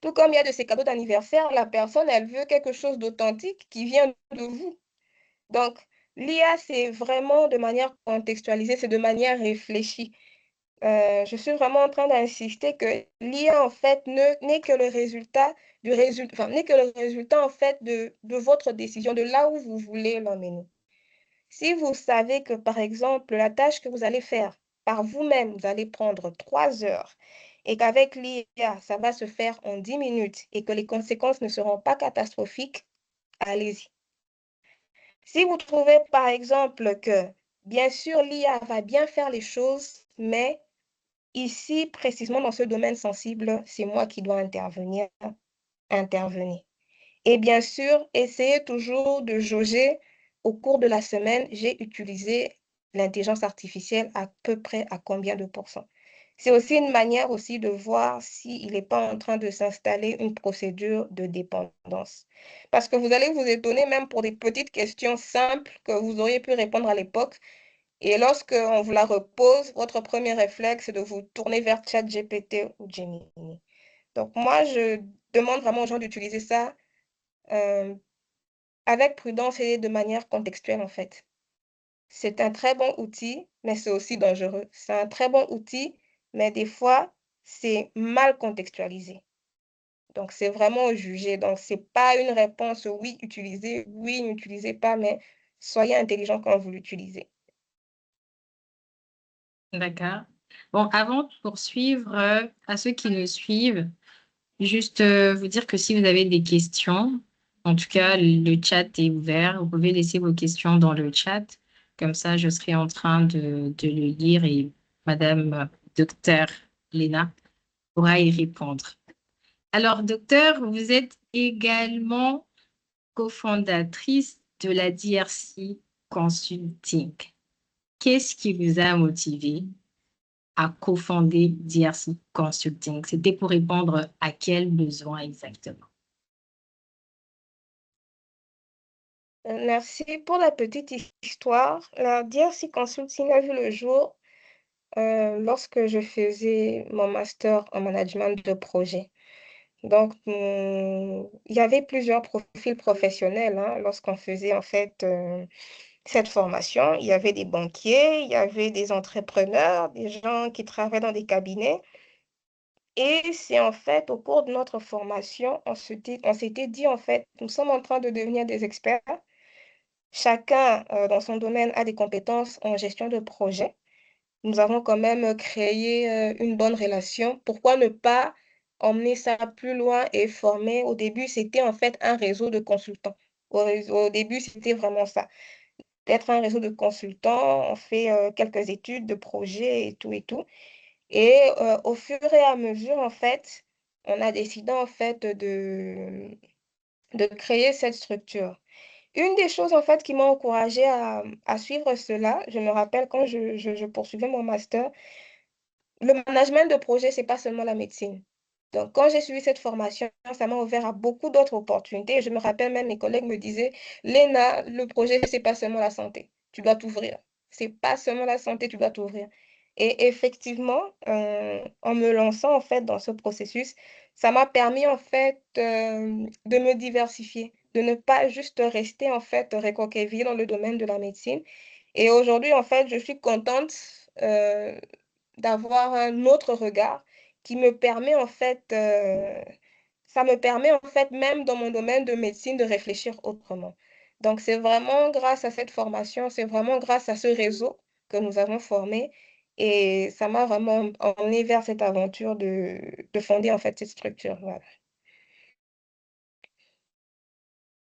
Tout comme il y a de ces cadeaux d'anniversaire, la personne, elle veut quelque chose d'authentique qui vient de vous. Donc, l'IA, c'est vraiment de manière contextualisée, c'est de manière réfléchie. Je suis vraiment en train d'insister que l'IA, en fait, n'est que le résultat du résultat, enfin, n'est que le résultat, en fait, de votre décision, de là où vous voulez l'emmener. Si vous savez que, par exemple, la tâche que vous allez faire par vous-même, vous allez prendre 3 heures et qu'avec l'IA, ça va se faire en 10 minutes et que les conséquences ne seront pas catastrophiques, allez-y. Si vous trouvez, par exemple, que, bien sûr, l'IA va bien faire les choses, mais ici, précisément dans ce domaine sensible, c'est moi qui dois intervenir, intervenez. Et bien sûr, essayez toujours de jauger au cours de la semaine, j'ai utilisé l'intelligence artificielle à peu près à combien de pourcents. C'est aussi une manière aussi de voir s'il n'est pas en train de s'installer une procédure de dépendance. Parce que vous allez vous étonner même pour des petites questions simples que vous auriez pu répondre à l'époque. Et lorsque on vous la repose, votre premier réflexe, c'est de vous tourner vers ChatGPT ou Gemini. Donc moi, je demande vraiment aux gens d'utiliser ça euh, avec prudence et de manière contextuelle, en fait. C'est un très bon outil, mais c'est aussi dangereux. C'est un très bon outil, mais des fois, c'est mal contextualisé. Donc, c'est vraiment jugé. Donc, c'est pas une réponse oui, utilisez, oui, n'utilisez pas, mais soyez intelligent quand vous l'utilisez. D'accord. Bon, avant de poursuivre, à ceux qui nous suivent, juste vous dire que si vous avez des questions, en tout cas, le chat est ouvert. Vous pouvez laisser vos questions dans le chat. Comme ça, je serai en train de le lire et Madame Docteur Léna pourra y répondre. Alors, docteur, vous êtes également cofondatrice de la DRC Consulting. Qu'est-ce qui vous a motivé à cofonder DRC Consulting? C'était pour répondre à quel besoin exactement? Merci pour la petite histoire. La DRC Consulting a vu le jour lorsque je faisais mon master en management de projet. Donc, il y avait plusieurs profils professionnels hein, lorsqu'on faisait en fait cette formation. Il y avait des banquiers, il y avait des entrepreneurs, des gens qui travaillaient dans des cabinets. Et c'est en fait au cours de notre formation, on s'était dit en fait, nous sommes en train de devenir des experts. Chacun dans son domaine a des compétences en gestion de projet. Nous avons quand même créé une bonne relation. Pourquoi ne pas emmener ça plus loin et former? Au début, c'était en fait un réseau de consultants. Au début, c'était vraiment ça. D'être un réseau de consultants, on fait quelques études de projet et tout et tout. Et au fur et à mesure, en fait, on a décidé en fait de créer cette structure. Une des choses, en fait, qui m'a encouragée à suivre cela, je me rappelle quand je poursuivais mon master, le management de projet, c'est pas seulement la médecine. Donc, quand j'ai suivi cette formation, ça m'a ouvert à beaucoup d'autres opportunités. Je me rappelle même, mes collègues me disaient, Léna, le projet, c'est pas seulement la santé. Tu dois t'ouvrir. C'est pas seulement la santé, tu dois t'ouvrir. Et effectivement, en me lançant, en fait, dans ce processus, ça m'a permis, en fait, de me diversifier, de ne pas juste rester, en fait, recroquevillée dans le domaine de la médecine. Et aujourd'hui, en fait, je suis contente, d'avoir un autre regard qui me permet en fait, ça me permet en fait même dans mon domaine de médecine de réfléchir autrement. Donc c'est vraiment grâce à cette formation, c'est vraiment grâce à ce réseau que nous avons formé et ça m'a vraiment emmené vers cette aventure de fonder en fait cette structure. Voilà.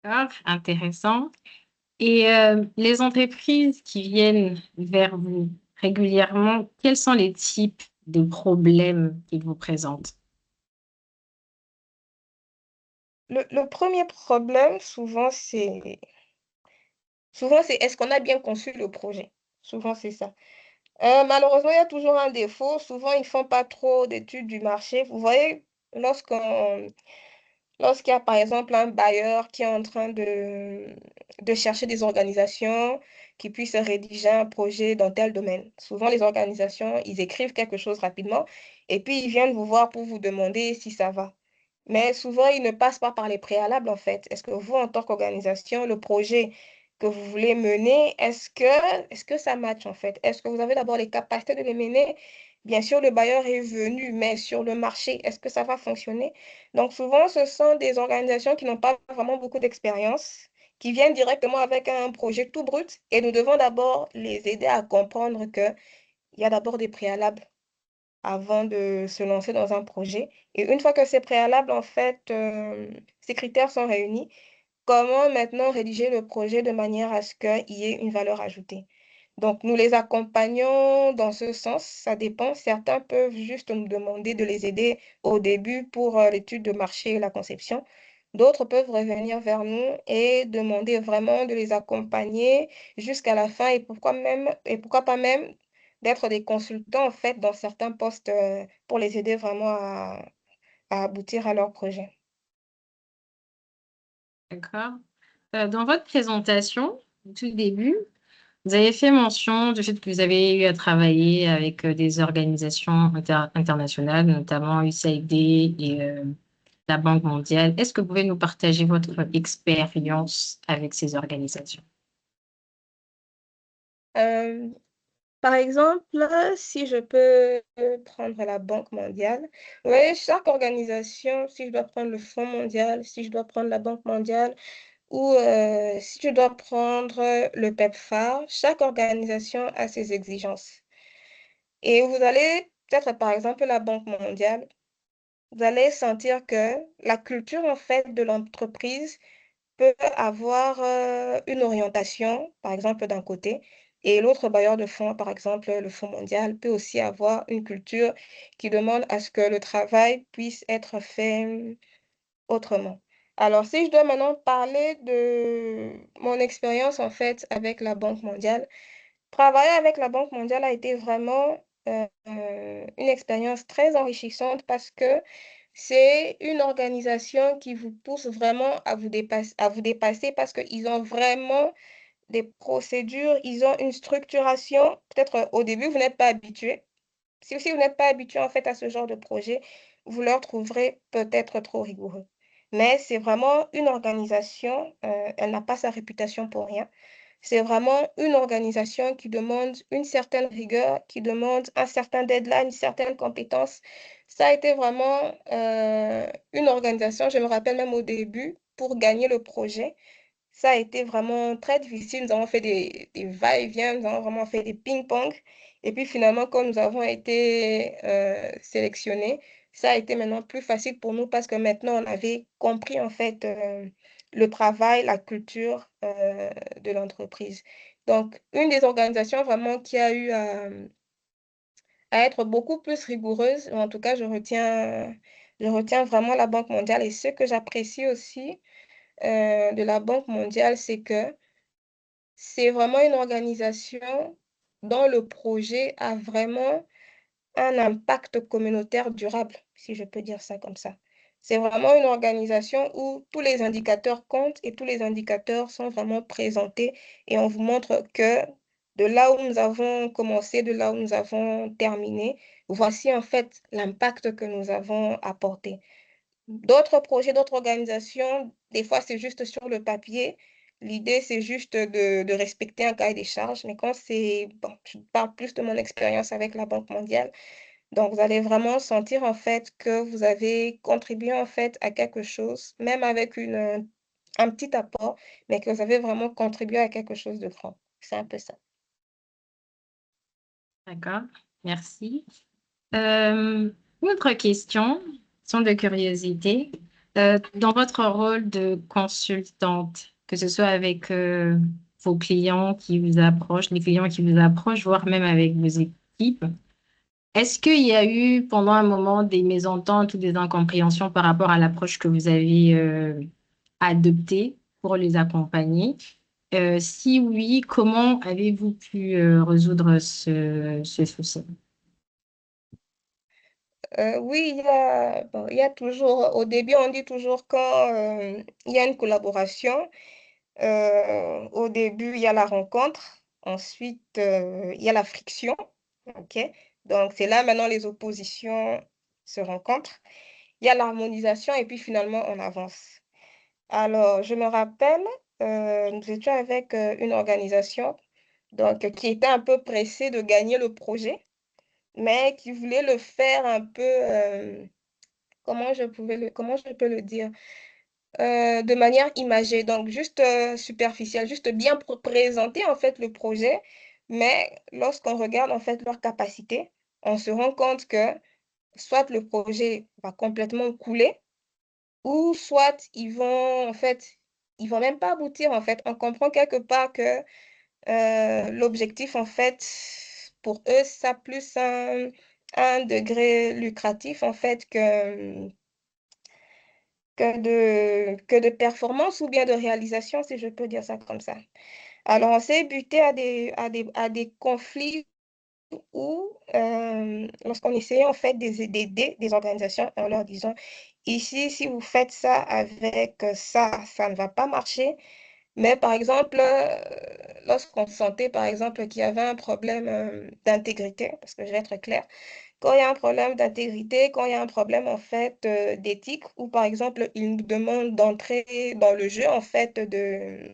D'accord, intéressant. Et les entreprises qui viennent vers vous régulièrement, quels sont les types de problèmes qu'ils vous présentent? Le premier problème, souvent c'est est-ce qu'on a bien conçu le projet? Souvent c'est ça. Malheureusement, il y a toujours un défaut. Souvent, ils ne font pas trop d'études du marché. Vous voyez, lorsqu'il y a, par exemple, un bailleur qui est en train de chercher des organisations qui puissent rédiger un projet dans tel domaine. Souvent, les organisations, ils écrivent quelque chose rapidement et puis ils viennent vous voir pour vous demander si ça va. Mais souvent, ils ne passent pas par les préalables, en fait. Est-ce que vous, en tant qu'organisation, le projet que vous voulez mener, est-ce que ça match, en fait? Est-ce que vous avez d'abord les capacités de les mener? Bien sûr, le bailleur est venu, mais sur le marché, est-ce que ça va fonctionner? Donc, souvent, ce sont des organisations qui n'ont pas vraiment beaucoup d'expérience, qui viennent directement avec un projet tout brut, et nous devons d'abord les aider à comprendre qu'il y a d'abord des préalables avant de se lancer dans un projet. Et une fois que ces préalables, en fait, ces critères sont réunis, comment maintenant rédiger le projet de manière à ce qu'il y ait une valeur ajoutée? Donc, nous les accompagnons dans ce sens, ça dépend. Certains peuvent juste nous demander de les aider au début pour l'étude de marché et la conception. D'autres peuvent revenir vers nous et demander vraiment de les accompagner jusqu'à la fin et pourquoi pas même d'être des consultants en fait dans certains postes pour les aider vraiment à aboutir à leur projet. D'accord. Dans votre présentation, au tout début, vous avez fait mention du fait que vous avez eu à travailler avec des organisations internationales, notamment USAID et la Banque mondiale. Est-ce que vous pouvez nous partager votre expérience avec ces organisations? Euh, Par exemple, si je peux prendre la Banque mondiale, vous voyez, chaque organisation, si je dois prendre le Fonds mondial, si je dois prendre la Banque mondiale ou si je dois prendre le PEPFAR, chaque organisation a ses exigences. Et vous allez, peut-être par exemple la Banque mondiale, vous allez sentir que la culture en fait de l'entreprise peut avoir une orientation, par exemple, d'un côté, et l'autre bailleur de fonds, par exemple, le Fonds mondial, peut aussi avoir une culture qui demande à ce que le travail puisse être fait autrement. Alors, si je dois maintenant parler de mon expérience, en fait, avec la Banque mondiale, travailler avec la Banque mondiale a été vraiment une expérience très enrichissante parce que c'est une organisation qui vous pousse vraiment à vous dépasser parce qu'ils ont vraiment des procédures, ils ont une structuration. Peut-être au début, vous n'êtes pas habitué. Si vous n'êtes pas habitué en fait à ce genre de projet, vous leur trouverez peut-être trop rigoureux. Mais c'est vraiment une organisation, elle n'a pas sa réputation pour rien. C'est vraiment une organisation qui demande une certaine rigueur, qui demande un certain deadline, une certaine compétence. Ça a été vraiment une organisation, je me rappelle même au début, pour gagner le projet. Ça a été vraiment très difficile. Nous avons fait des va-et-vient, nous avons vraiment fait des ping-pong. Et puis finalement, quand nous avons été sélectionnés, ça a été maintenant plus facile pour nous parce que maintenant, on avait compris en fait le travail, la culture de l'entreprise. Donc, une des organisations vraiment qui a eu à être beaucoup plus rigoureuse, en tout cas, je retiens vraiment la Banque mondiale. Et ce que j'apprécie aussi de la Banque mondiale, c'est que c'est vraiment une organisation dont le projet a vraiment un impact communautaire durable, si je peux dire ça comme ça. C'est vraiment une organisation où tous les indicateurs comptent et tous les indicateurs sont vraiment présentés et on vous montre que de là où nous avons commencé, de là où nous avons terminé, voici en fait l'impact que nous avons apporté. D'autres projets, d'autres organisations, des fois, c'est juste sur le papier. L'idée, c'est juste de respecter un cahier des charges. Mais quand c'est, bon, je parle plus de mon expérience avec la Banque mondiale. Donc, vous allez vraiment sentir en fait que vous avez contribué en fait à quelque chose, même avec un petit apport, mais que vous avez vraiment contribué à quelque chose de grand. C'est un peu ça. D'accord, merci. Une autre question de curiosité. Dans votre rôle de consultante, que ce soit avec vos clients qui vous approchent, les clients qui vous approchent, voire même avec vos équipes, est-ce qu'il y a eu pendant un moment des mésententes ou des incompréhensions par rapport à l'approche que vous avez adoptée pour les accompagner? Si oui, comment avez-vous pu résoudre ce souci? Oui, bon, il y a toujours, au début, on dit toujours quand il y a une collaboration. Au début, il y a la rencontre. Ensuite, il y a la friction. OK? Donc, c'est là maintenant les oppositions se rencontrent. Il y a l'harmonisation et puis finalement, on avance. Alors, je me rappelle, nous étions avec une organisation donc, qui était un peu pressée de gagner le projet, mais qui voulait le faire un peu, comment je peux le dire? De manière imagée, donc juste superficielle, juste bien présenter en fait le projet, mais lorsqu'on regarde en fait leur capacité, on se rend compte que soit le projet va complètement couler, ou soit ils vont même pas aboutir en fait. On comprend quelque part que l'objectif en fait, pour eux, ça a plus un degré lucratif en fait que de performance ou bien de réalisation, si je peux dire ça comme ça. Alors, on s'est buté à des conflits où, lorsqu'on essayait en fait d'aider des organisations en leur disant, ici, si vous faites ça avec ça, ça ne va pas marcher. Mais par exemple, lorsqu'on sentait par exemple qu'il y avait un problème d'intégrité, parce que je vais être claire, quand il y a un problème d'intégrité, quand il y a un problème en fait d'éthique, ou par exemple, ils nous demandent d'entrer dans le jeu en fait de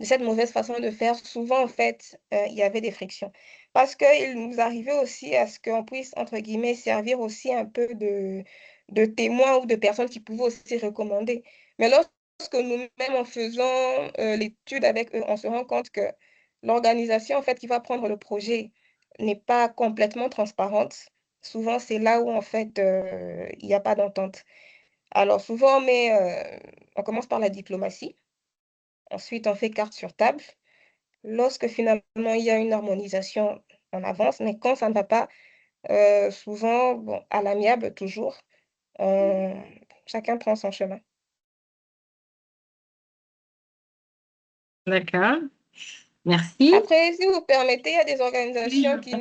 cette mauvaise façon de faire, souvent, en fait, il y avait des frictions. Parce qu'il nous arrivait aussi à ce qu'on puisse, entre guillemets, servir aussi un peu de témoins ou de personnes qui pouvaient aussi recommander. Mais lorsque nous-mêmes, en faisant l'étude avec eux, on se rend compte que l'organisation, en fait, qui va prendre le projet n'est pas complètement transparente. Souvent, c'est là où, en fait, il n'y a pas d'entente. Alors, souvent, on commence par la diplomatie. Ensuite, on fait carte sur table. Lorsque finalement il y a une harmonisation, on avance, mais quand ça ne va pas, souvent, bon, à l'amiable toujours, on chacun prend son chemin. D'accord, merci. Après, si vous permettez, il y a des Oui, organisations qui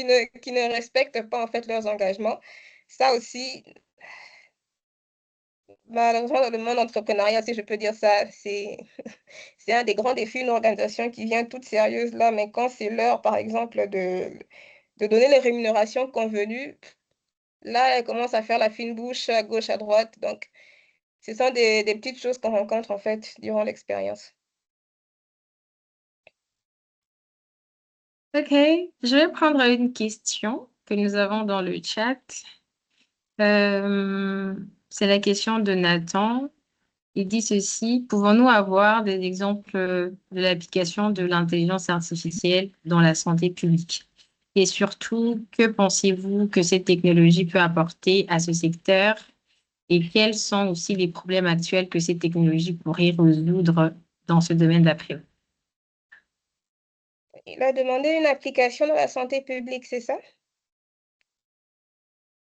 ne respectent pas en fait leurs engagements. Ça aussi, malheureusement, dans le monde entrepreneurial, si je peux dire ça, c'est un des grands défis, une organisation qui vient toute sérieuse là, mais quand c'est l'heure, par exemple, de donner les rémunérations convenues, là, elle commence à faire la fine bouche à gauche, à droite. Donc, ce sont des petites choses qu'on rencontre en fait durant l'expérience. ok. Je vais prendre une question que nous avons dans le chat. Euh, c'est la question de Nathan. Il dit ceci, pouvons-nous avoir des exemples de l'application de l'intelligence artificielle dans la santé publique? Et surtout, que pensez-vous que cette technologie peut apporter à ce secteur et quels sont aussi les problèmes actuels que ces technologies pourraient résoudre dans ce domaine d'après vous? Il a demandé une application dans la santé publique, c'est ça?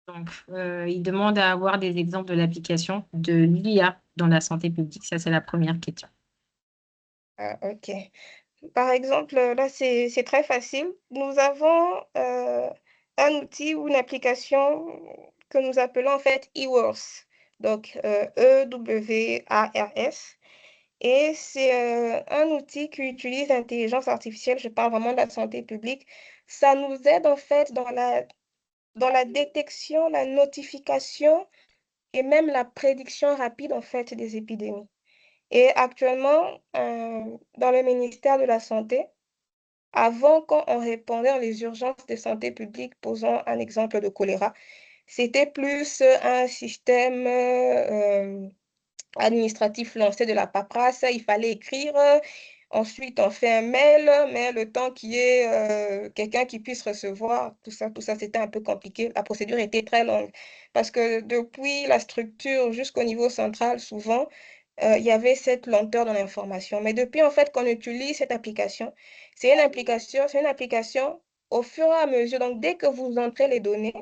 Donc, il demande à avoir des exemples de l'application de l'IA dans la santé publique. Ça, c'est la première question. Ah, ok. Par exemple, là, c'est très facile. Nous avons un outil ou une application que nous appelons en fait eWars. Donc, EWARS. Et c'est un outil qui utilise l'intelligence artificielle. Je parle vraiment de la santé publique. Ça nous aide en fait dans la détection, la notification et même la prédiction rapide en fait des épidémies. Et actuellement, dans le ministère de la Santé, avant, quand on répondait dans les urgences de santé publique, posons un exemple de choléra, c'était plus un système administratif lancé de la paperasse. Il fallait écrire. Ensuite, on fait un mail, mais le temps qu'il y ait quelqu'un qui puisse recevoir, tout ça, c'était un peu compliqué. La procédure était très longue parce que depuis la structure jusqu'au niveau central, souvent, il y avait cette lenteur dans l'information. Mais depuis, en fait, qu'on utilise cette application, c'est une application au fur et à mesure. Donc, dès que vous entrez les données,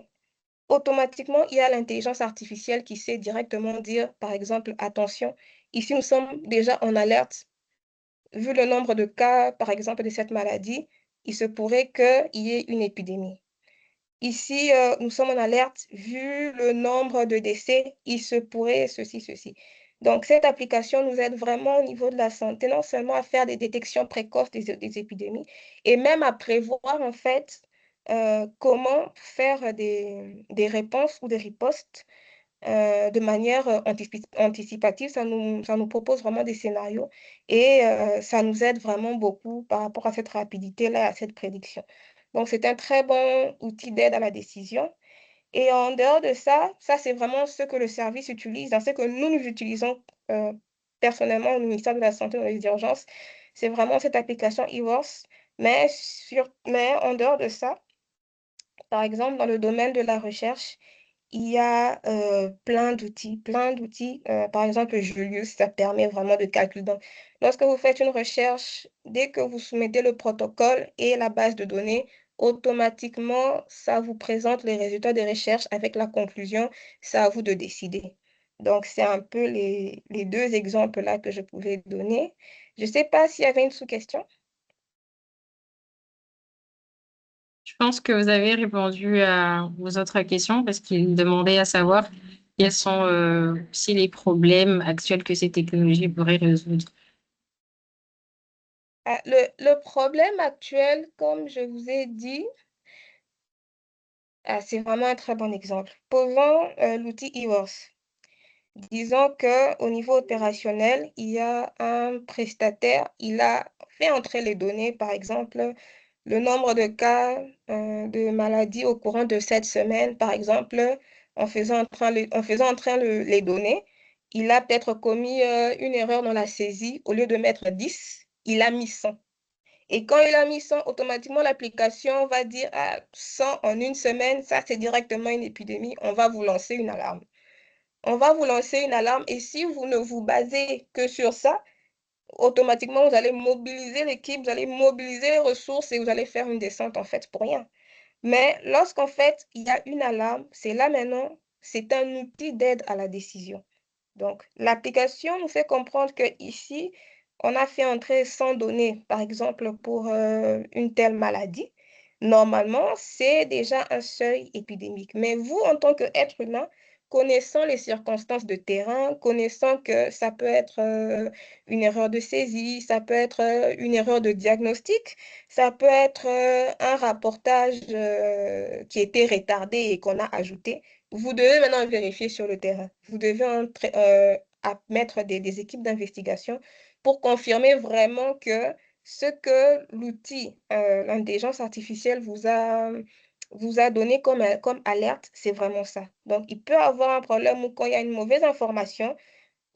automatiquement, il y a l'intelligence artificielle qui sait directement dire, par exemple, attention, ici, nous sommes déjà en alerte. Vu le nombre de cas, par exemple, de cette maladie, il se pourrait qu'il y ait une épidémie. Ici, nous sommes en alerte. Vu le nombre de décès, il se pourrait ceci, ceci. Donc, cette application nous aide vraiment au niveau de la santé, non seulement à faire des détections précoces des épidémies, et même à prévoir, en fait, comment faire des réponses ou des ripostes de manière anticipative. Ça nous propose vraiment des scénarios et ça nous aide vraiment beaucoup par rapport à cette rapidité-là, à cette prédiction. Donc, c'est un très bon outil d'aide à la décision. Et en dehors de ça, ça, c'est vraiment ce que le service utilise, dans ce que nous utilisons personnellement au ministère de la Santé dans les urgences. C'est vraiment cette application eWorks. Mais en dehors de ça, par exemple, dans le domaine de la recherche, il y a plein d'outils, plein d'outils. Par exemple, Julius, ça permet vraiment de calculer. Donc, lorsque vous faites une recherche, dès que vous soumettez le protocole et la base de données, automatiquement, ça vous présente les résultats des recherches avec la conclusion. C'est à vous de décider. Donc, c'est un peu les deux exemples là que je pouvais donner. Je ne sais pas s'il y avait une sous-question. Je pense que vous avez répondu à vos autres questions parce qu'il demandait à savoir quels sont aussi les problèmes actuels que ces technologies pourraient résoudre. Ah, le problème actuel, comme je vous ai dit, c'est vraiment un très bon exemple. Posons l'outil eWorks. Disons qu'au niveau opérationnel, il y a un prestataire, il a fait entrer les données, par exemple, le nombre de cas de maladies au courant de cette semaine, par exemple, en faisant entrer les données, il a peut-être commis une erreur dans la saisie. Au lieu de mettre 10, il a mis 100. Et quand il a mis 100, automatiquement, l'application va dire, ah, 100 en une semaine, ça, c'est directement une épidémie. On va vous lancer une alarme. On va vous lancer une alarme et si vous ne vous basez que sur ça, automatiquement, vous allez mobiliser l'équipe, vous allez mobiliser les ressources et vous allez faire une descente en fait pour rien. Mais lorsqu'en fait, il y a une alarme, c'est là maintenant, c'est un outil d'aide à la décision. Donc, l'application nous fait comprendre que ici, on a fait entrer 100 données, par exemple, pour une telle maladie. Normalement, c'est déjà un seuil épidémique. Mais vous, en tant qu'être humain, connaissant les circonstances de terrain, connaissant que ça peut être une erreur de saisie, ça peut être une erreur de diagnostic, ça peut être un rapportage qui était retardé et qu'on a ajouté. Vous devez maintenant vérifier sur le terrain. Vous devez mettre des équipes d'investigation pour confirmer vraiment que ce que l'outil, l'intelligence artificielle vous a donné comme alerte, c'est vraiment ça. Donc, il peut avoir un problème où quand il y a une mauvaise information,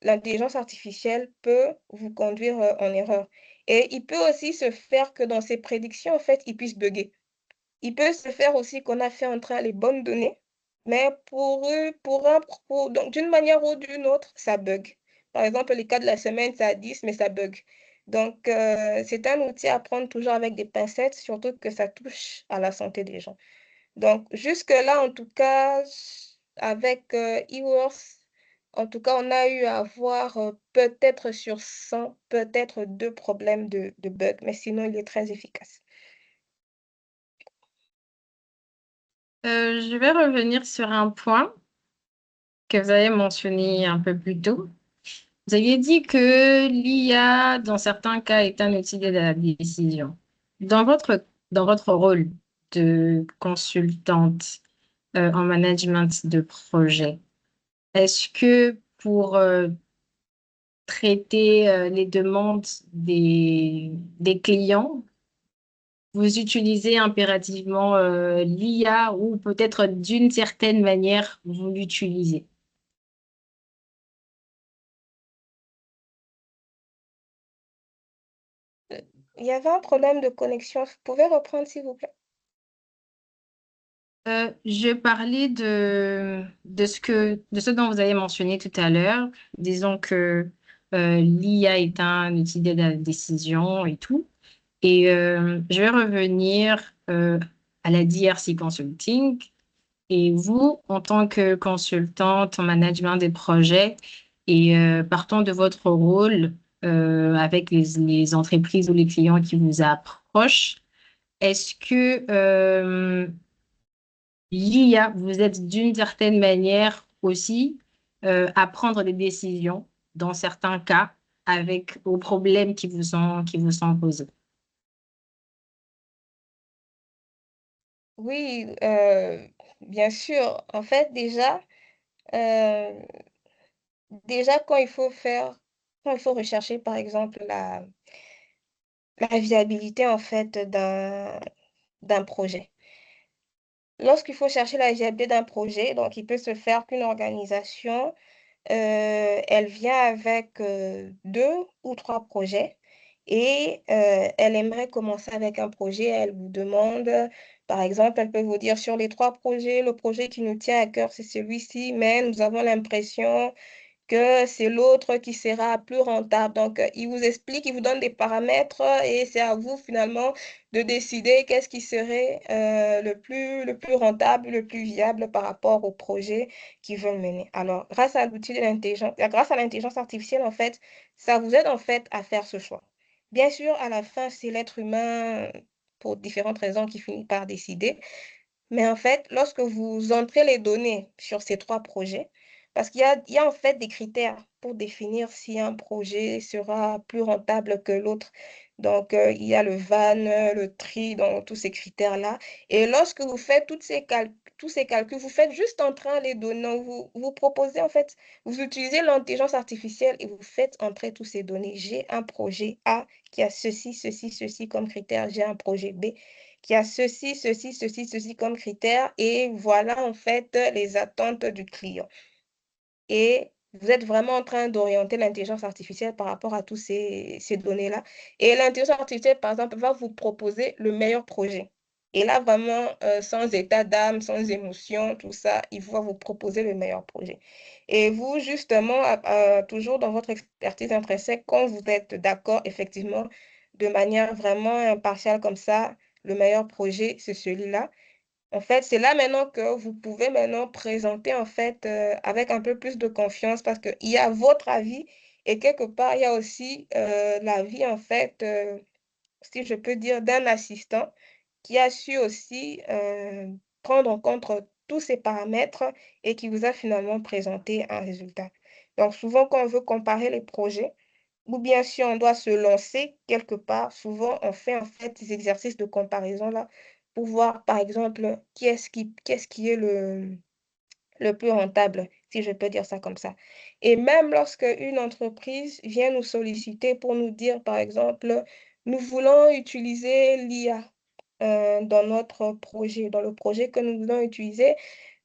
l'intelligence artificielle peut vous conduire en erreur. Et il peut aussi se faire que dans ses prédictions, en fait, il puisse bugger. Il peut se faire aussi qu'on a fait entrer les bonnes données, mais donc d'une manière ou d'une autre, ça bug. Par exemple, les cas de la semaine, c'est à 10, mais ça bug. Donc, c'est un outil à prendre toujours avec des pincettes, surtout que ça touche à la santé des gens. Donc, jusque-là, en tout cas, avec eWorks, En tout cas, on a eu à avoir peut-être sur 100, peut-être 2 problèmes de bug, mais sinon, il est très efficace. Je vais revenir sur un point que vous avez mentionné un peu plus tôt. Vous aviez dit que l'IA, dans certains cas, est un outil de la décision. Dans votre rôle de consultante en management de projet, est-ce que pour traiter les demandes des clients, vous utilisez impérativement l'IA ou peut-être d'une certaine manière, vous l'utilisez? Il y avait un problème de connexion. Vous pouvez reprendre, s'il vous plaît? Je parlais de ce dont vous avez mentionné tout à l'heure. Disons que l'IA est un outil d'aide à la décision et tout. Et je vais revenir à la DRC Consulting. Et vous, en tant que consultante en management des projets et partant de votre rôle avec les entreprises ou les clients qui vous approchent, est-ce que l'IA, vous êtes d'une certaine manière aussi à prendre des décisions dans certains cas avec aux problèmes qui vous sont posés? Oui, bien sûr. En fait, heu, déjà quand il faut rechercher, par exemple, la viabilité, en fait, d'un projet. Lorsqu'il faut chercher la viabilité d'un projet, donc il peut se faire qu'une organisation elle vient avec, 2 ou 3 projets et elle aimerait commencer avec un projet. Elle vous demande, par exemple, elle peut vous dire: «Sur les 3 projets, le projet qui nous tient à cœur, c'est celui-ci, mais nous avons l'impression que c'est l'autre qui sera plus rentable». Donc, il vous explique, il vous donne des paramètres et c'est à vous finalement de décider qu'est-ce qui serait, le plus rentable, le plus viable par rapport au projet qu'ils veulent mener. Alors, grâce à l'intelligence artificielle, en fait, ça vous aide, en fait, à faire ce choix. Bien sûr, à la fin, c'est l'être humain, pour différentes raisons, qui finit par décider. Mais en fait, lorsque vous entrez les données sur ces 3 projets, parce qu'il y a en fait des critères pour définir si un projet sera plus rentable que l'autre. Donc, il y a le VAN, le tri, donc tous ces critères-là. Et lorsque vous faites tous ces calculs, vous faites juste entrer les données. Donc vous proposez en fait, vous utilisez l'intelligence artificielle et vous faites entrer tous ces données. J'ai un projet A qui a ceci, ceci, ceci comme critère. J'ai un projet B qui a ceci, ceci, ceci, ceci comme critère et voilà en fait les attentes du client. Et vous êtes vraiment en train d'orienter l'intelligence artificielle par rapport à tous ces données-là. Et l'intelligence artificielle, par exemple, va vous proposer le meilleur projet. Et là, vraiment, sans état d'âme, sans émotion, tout ça, il va vous proposer le meilleur projet. Et vous, justement, toujours dans votre expertise intrinsèque, quand vous êtes d'accord, effectivement, de manière vraiment impartiale comme ça, le meilleur projet, c'est celui-là. En fait, c'est là maintenant que vous pouvez maintenant présenter en fait, avec un peu plus de confiance parce qu'il y a votre avis et quelque part, il y a aussi, l'avis en fait, si je peux dire, d'un assistant qui a su aussi, prendre en compte tous ces paramètres et qui vous a finalement présenté un résultat. Donc souvent, quand on veut comparer les projets ou bien si on doit se lancer quelque part, souvent on fait en fait des exercices de comparaison-là pour voir, par exemple, qui est le plus rentable, si je peux dire ça comme ça. Et même lorsque une entreprise vient nous solliciter pour nous dire, par exemple: «Nous voulons utiliser l'IA, dans notre projet, dans le projet que nous voulons utiliser,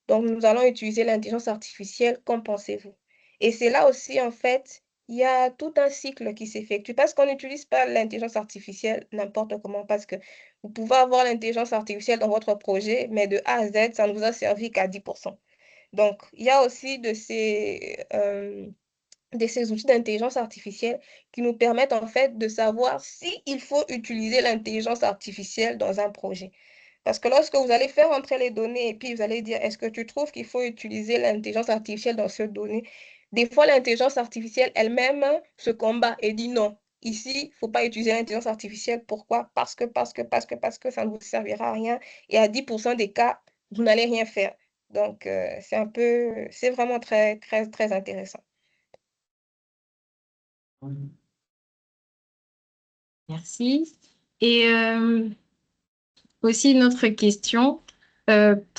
donc nous allons utiliser l'intelligence artificielle, qu'en pensez-vous?» Et c'est là aussi, en fait, il y a tout un cycle qui s'effectue parce qu'on n'utilise pas l'intelligence artificielle n'importe comment, parce que vous pouvez avoir l'intelligence artificielle dans votre projet, mais de A à Z, ça ne vous a servi qu'à 10. Donc, il y a aussi de ces outils d'intelligence artificielle qui nous permettent en fait de savoir s'il faut utiliser l'intelligence artificielle dans un projet. Parce que lorsque vous allez faire entrer les données et puis vous allez dire: «Est-ce que tu trouves qu'il faut utiliser l'intelligence artificielle dans cette donnée?» Des fois, l'intelligence artificielle elle-même se combat et dit non. Ici, il ne faut pas utiliser l'intelligence artificielle. Pourquoi? Parce que ça ne vous servira à rien. Et à 10% des cas, vous n'allez rien faire. Donc, c'est vraiment très, très, très intéressant. Merci. Et aussi une autre question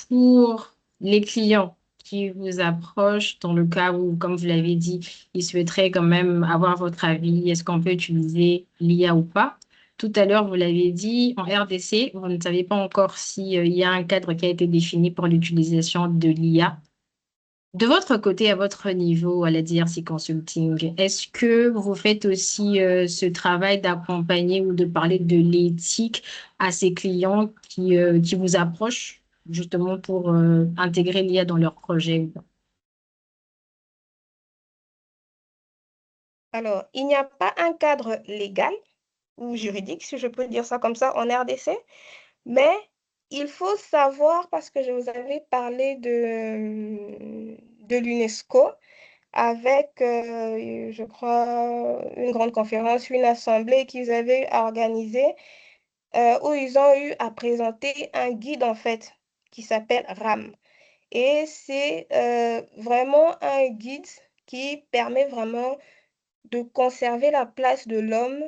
pour les clients qui vous approchent dans le cas où, comme vous l'avez dit, ils souhaiteraient quand même avoir votre avis, est-ce qu'on peut utiliser l'IA ou pas? Tout à l'heure, vous l'avez dit, en RDC, vous ne savez pas encore s'il y a un cadre qui a été défini pour l'utilisation de l'IA. De votre côté, à votre niveau, à la DRC Consulting, est-ce que vous faites aussi ce travail d'accompagner ou de parler de l'éthique à ces clients qui vous approchent justement pour intégrer l'IA dans leur projet? Alors, il n'y a pas un cadre légal ou juridique, si je peux dire ça comme ça, en RDC, mais il faut savoir, parce que je vous avais parlé de l'UNESCO, avec, je crois, une grande conférence, une assemblée qu'ils avaient organisée, où ils ont eu à présenter un guide, en fait, qui s'appelle RAM. Et c'est vraiment un guide qui permet vraiment de conserver la place de l'homme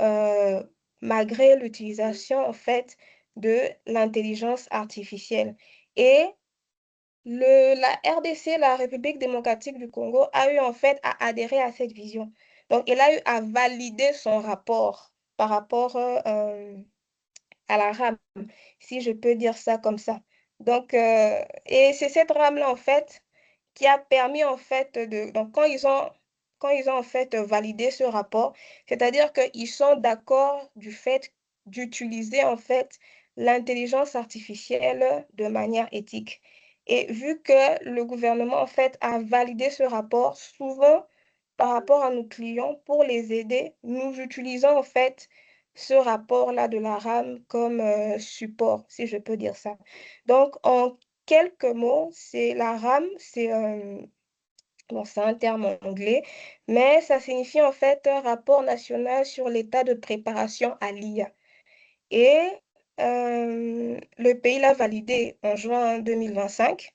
euh, malgré l'utilisation, en fait, de l'intelligence artificielle. Et la RDC, la République démocratique du Congo, a eu en fait à adhérer à cette vision. Donc, elle a eu à valider son rapport par rapport à la rame, si je peux dire ça comme ça. Donc, et c'est cette rame-là, en fait, qui a permis, en fait, donc, quand ils ont, en fait, validé ce rapport, c'est-à-dire qu'ils sont d'accord du fait d'utiliser, en fait, l'intelligence artificielle de manière éthique. Et vu que le gouvernement, en fait, a validé ce rapport, souvent, par rapport à nos clients, pour les aider, nous utilisons, en fait, ce rapport-là de la RAM comme support, si je peux dire ça. Donc, en quelques mots, c'est la RAM, bon, c'est un terme en anglais, mais ça signifie en fait un rapport national sur l'état de préparation à l'IA. Et le pays l'a validé en juin 2025.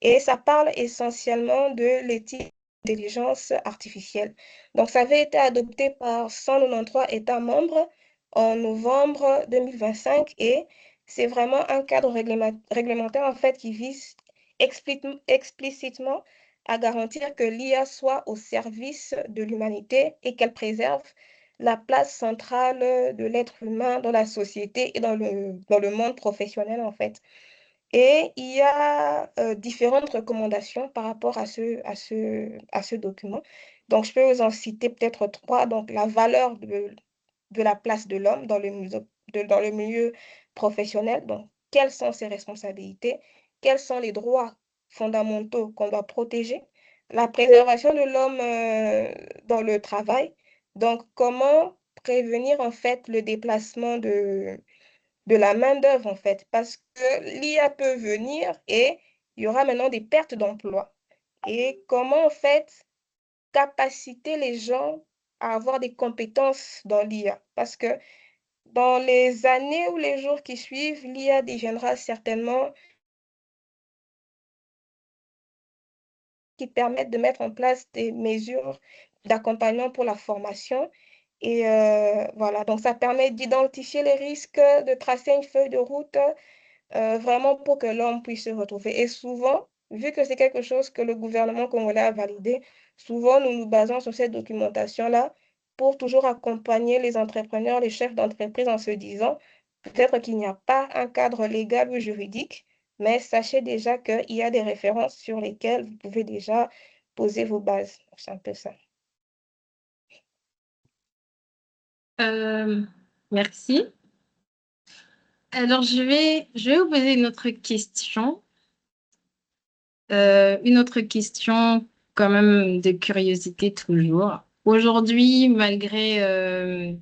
Et ça parle essentiellement de l'éthique de l'intelligence artificielle. Donc, ça avait été adopté par 193 États membres en novembre 2025 et c'est vraiment un cadre réglementaire en fait qui vise explicitement à garantir que l'IA soit au service de l'humanité et qu'elle préserve la place centrale de l'être humain dans la société et dans le monde professionnel en fait. Et il y a différentes recommandations par rapport à ce document. Donc, je peux vous en citer peut-être trois. Donc, la valeur de la place de l'homme dans le milieu professionnel. Donc, quelles sont ses responsabilités? Quels sont les droits fondamentaux qu'on doit protéger? La préservation de l'homme dans le travail. Donc, comment prévenir en fait le déplacement de la main-d'œuvre, en fait, parce que l'IA peut venir et il y aura maintenant des pertes d'emploi. Et comment, en fait, capaciter les gens à avoir des compétences dans l'IA? Parce que dans les années ou les jours qui suivent, l'IA deviendra certainement qui permettent de mettre en place des mesures d'accompagnement pour la formation. Et voilà, donc ça permet d'identifier les risques, de tracer une feuille de route vraiment pour que l'homme puisse se retrouver. Et souvent, vu que c'est quelque chose que le gouvernement congolais a validé, souvent nous nous basons sur cette documentation-là pour toujours accompagner les entrepreneurs, les chefs d'entreprise en se disant, peut-être qu'il n'y a pas un cadre légal ou juridique, mais sachez déjà qu'il y a des références sur lesquelles vous pouvez déjà poser vos bases. C'est un peu ça. Euh, merci. Alors, je vais vous poser une autre question quand même de curiosité toujours. Aujourd'hui, malgré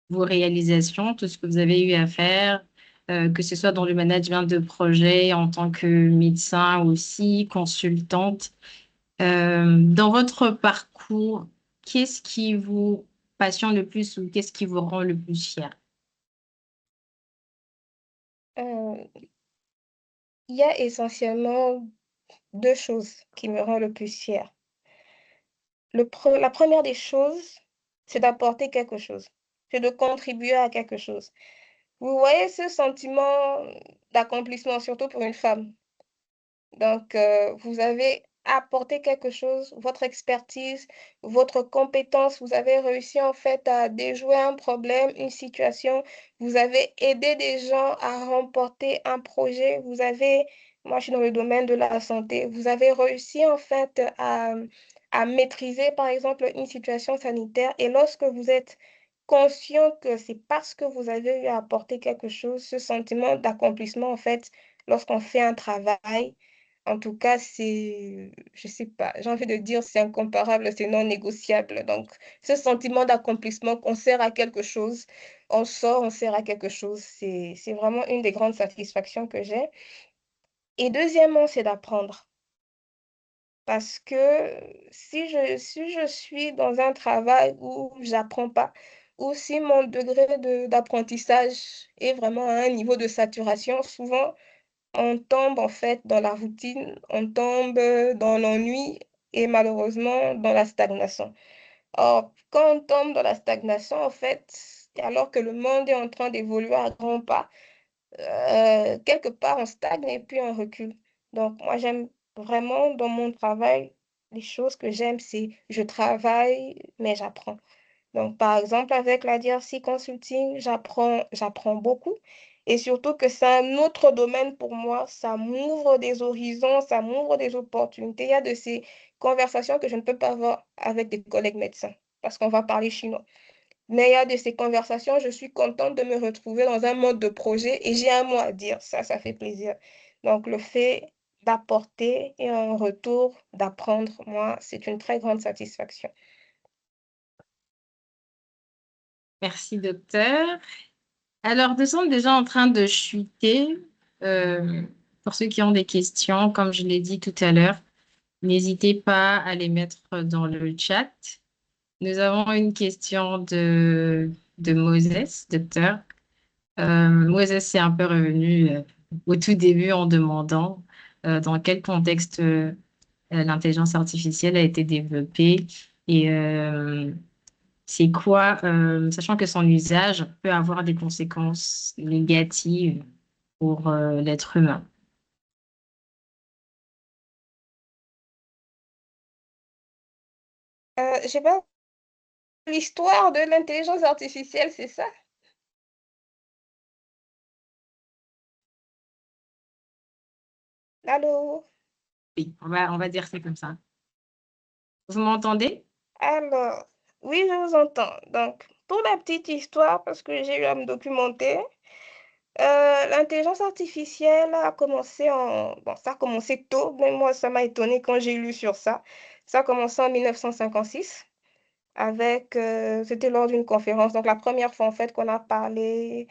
vos réalisations, tout ce que vous avez eu à faire, que ce soit dans le management de projet, en tant que médecin aussi, consultante. Dans votre parcours, qu'est-ce qui vous passionne le plus ou qu'est-ce qui vous rend le plus fier? Euh, il y a essentiellement deux choses qui me rendent le plus fière. La première des choses, c'est d'apporter quelque chose, c'est de contribuer à quelque chose. Vous voyez ce sentiment d'accomplissement, surtout pour une femme. Donc, vous avez apporté quelque chose, votre expertise, votre compétence, vous avez réussi en fait à déjouer un problème, une situation, vous avez aidé des gens à remporter un projet, moi je suis dans le domaine de la santé, vous avez réussi en fait à maîtriser par exemple une situation sanitaire et lorsque vous êtes conscient que c'est parce que vous avez eu à apporter quelque chose, ce sentiment d'accomplissement en fait, lorsqu'on fait un travail, en tout cas, je sais pas, j'ai envie de dire c'est incomparable, c'est non négociable. Donc, ce sentiment d'accomplissement qu'on sert à quelque chose, on sort, on sert à quelque chose, c'est vraiment une des grandes satisfactions que j'ai. Et deuxièmement, c'est d'apprendre. Parce que si je suis dans un travail où j'apprends pas, ou si mon degré d'apprentissage est vraiment à un niveau de saturation, souvent, on tombe en fait dans la routine, on tombe dans l'ennui et malheureusement dans la stagnation. Or, quand on tombe dans la stagnation, en fait, alors que le monde est en train d'évoluer à grands pas, quelque part on stagne et puis on recule. Donc, moi, j'aime vraiment dans mon travail, les choses que j'aime, c'est je travaille, mais j'apprends. Donc, par exemple, avec la DRC Consulting, j'apprends beaucoup. Et surtout que c'est un autre domaine pour moi. Ça m'ouvre des horizons, ça m'ouvre des opportunités. Il y a de ces conversations que je ne peux pas avoir avec des collègues médecins parce qu'on va parler chinois. Mais il y a de ces conversations, je suis contente de me retrouver dans un mode de projet et j'ai un mot à dire. Ça fait plaisir. Donc, le fait d'apporter et en retour d'apprendre, moi, c'est une très grande satisfaction. Merci, docteur. Alors, nous sommes déjà en train de chuter. Euh, pour ceux qui ont des questions, comme je l'ai dit tout à l'heure, n'hésitez pas à les mettre dans le chat. Nous avons une question de Moses, docteur. Moses s'est un peu revenu au tout début en demandant dans quel contexte l'intelligence artificielle a été développée et c'est quoi, sachant que son usage peut avoir des conséquences négatives pour l'être humain. J'ai pas l'histoire de l'intelligence artificielle, c'est ça? Allô? Oui, on va dire c'est comme ça. Vous m'entendez? Alors, oui, je vous entends. Donc, pour la petite histoire, parce que j'ai eu à me documenter, l'intelligence artificielle a commencé Bon, ça a commencé tôt, mais moi, ça m'a étonné quand j'ai lu sur ça. Ça a commencé en 1956 c'était lors d'une conférence. Donc, la première fois, en fait, qu'on a parlé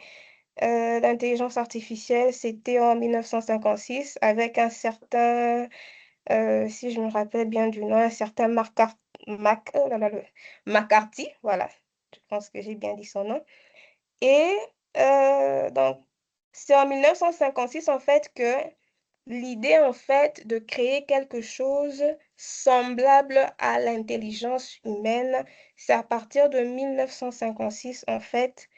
d'intelligence artificielle, c'était en 1956 avec un certain si je me rappelle bien du nom, un certain oh là là, McCarthy, voilà, je pense que j'ai bien dit son nom. Et donc, c'est en 1956, en fait, que l'idée, en fait, de créer quelque chose semblable à l'intelligence humaine, c'est à partir de 1956, en fait,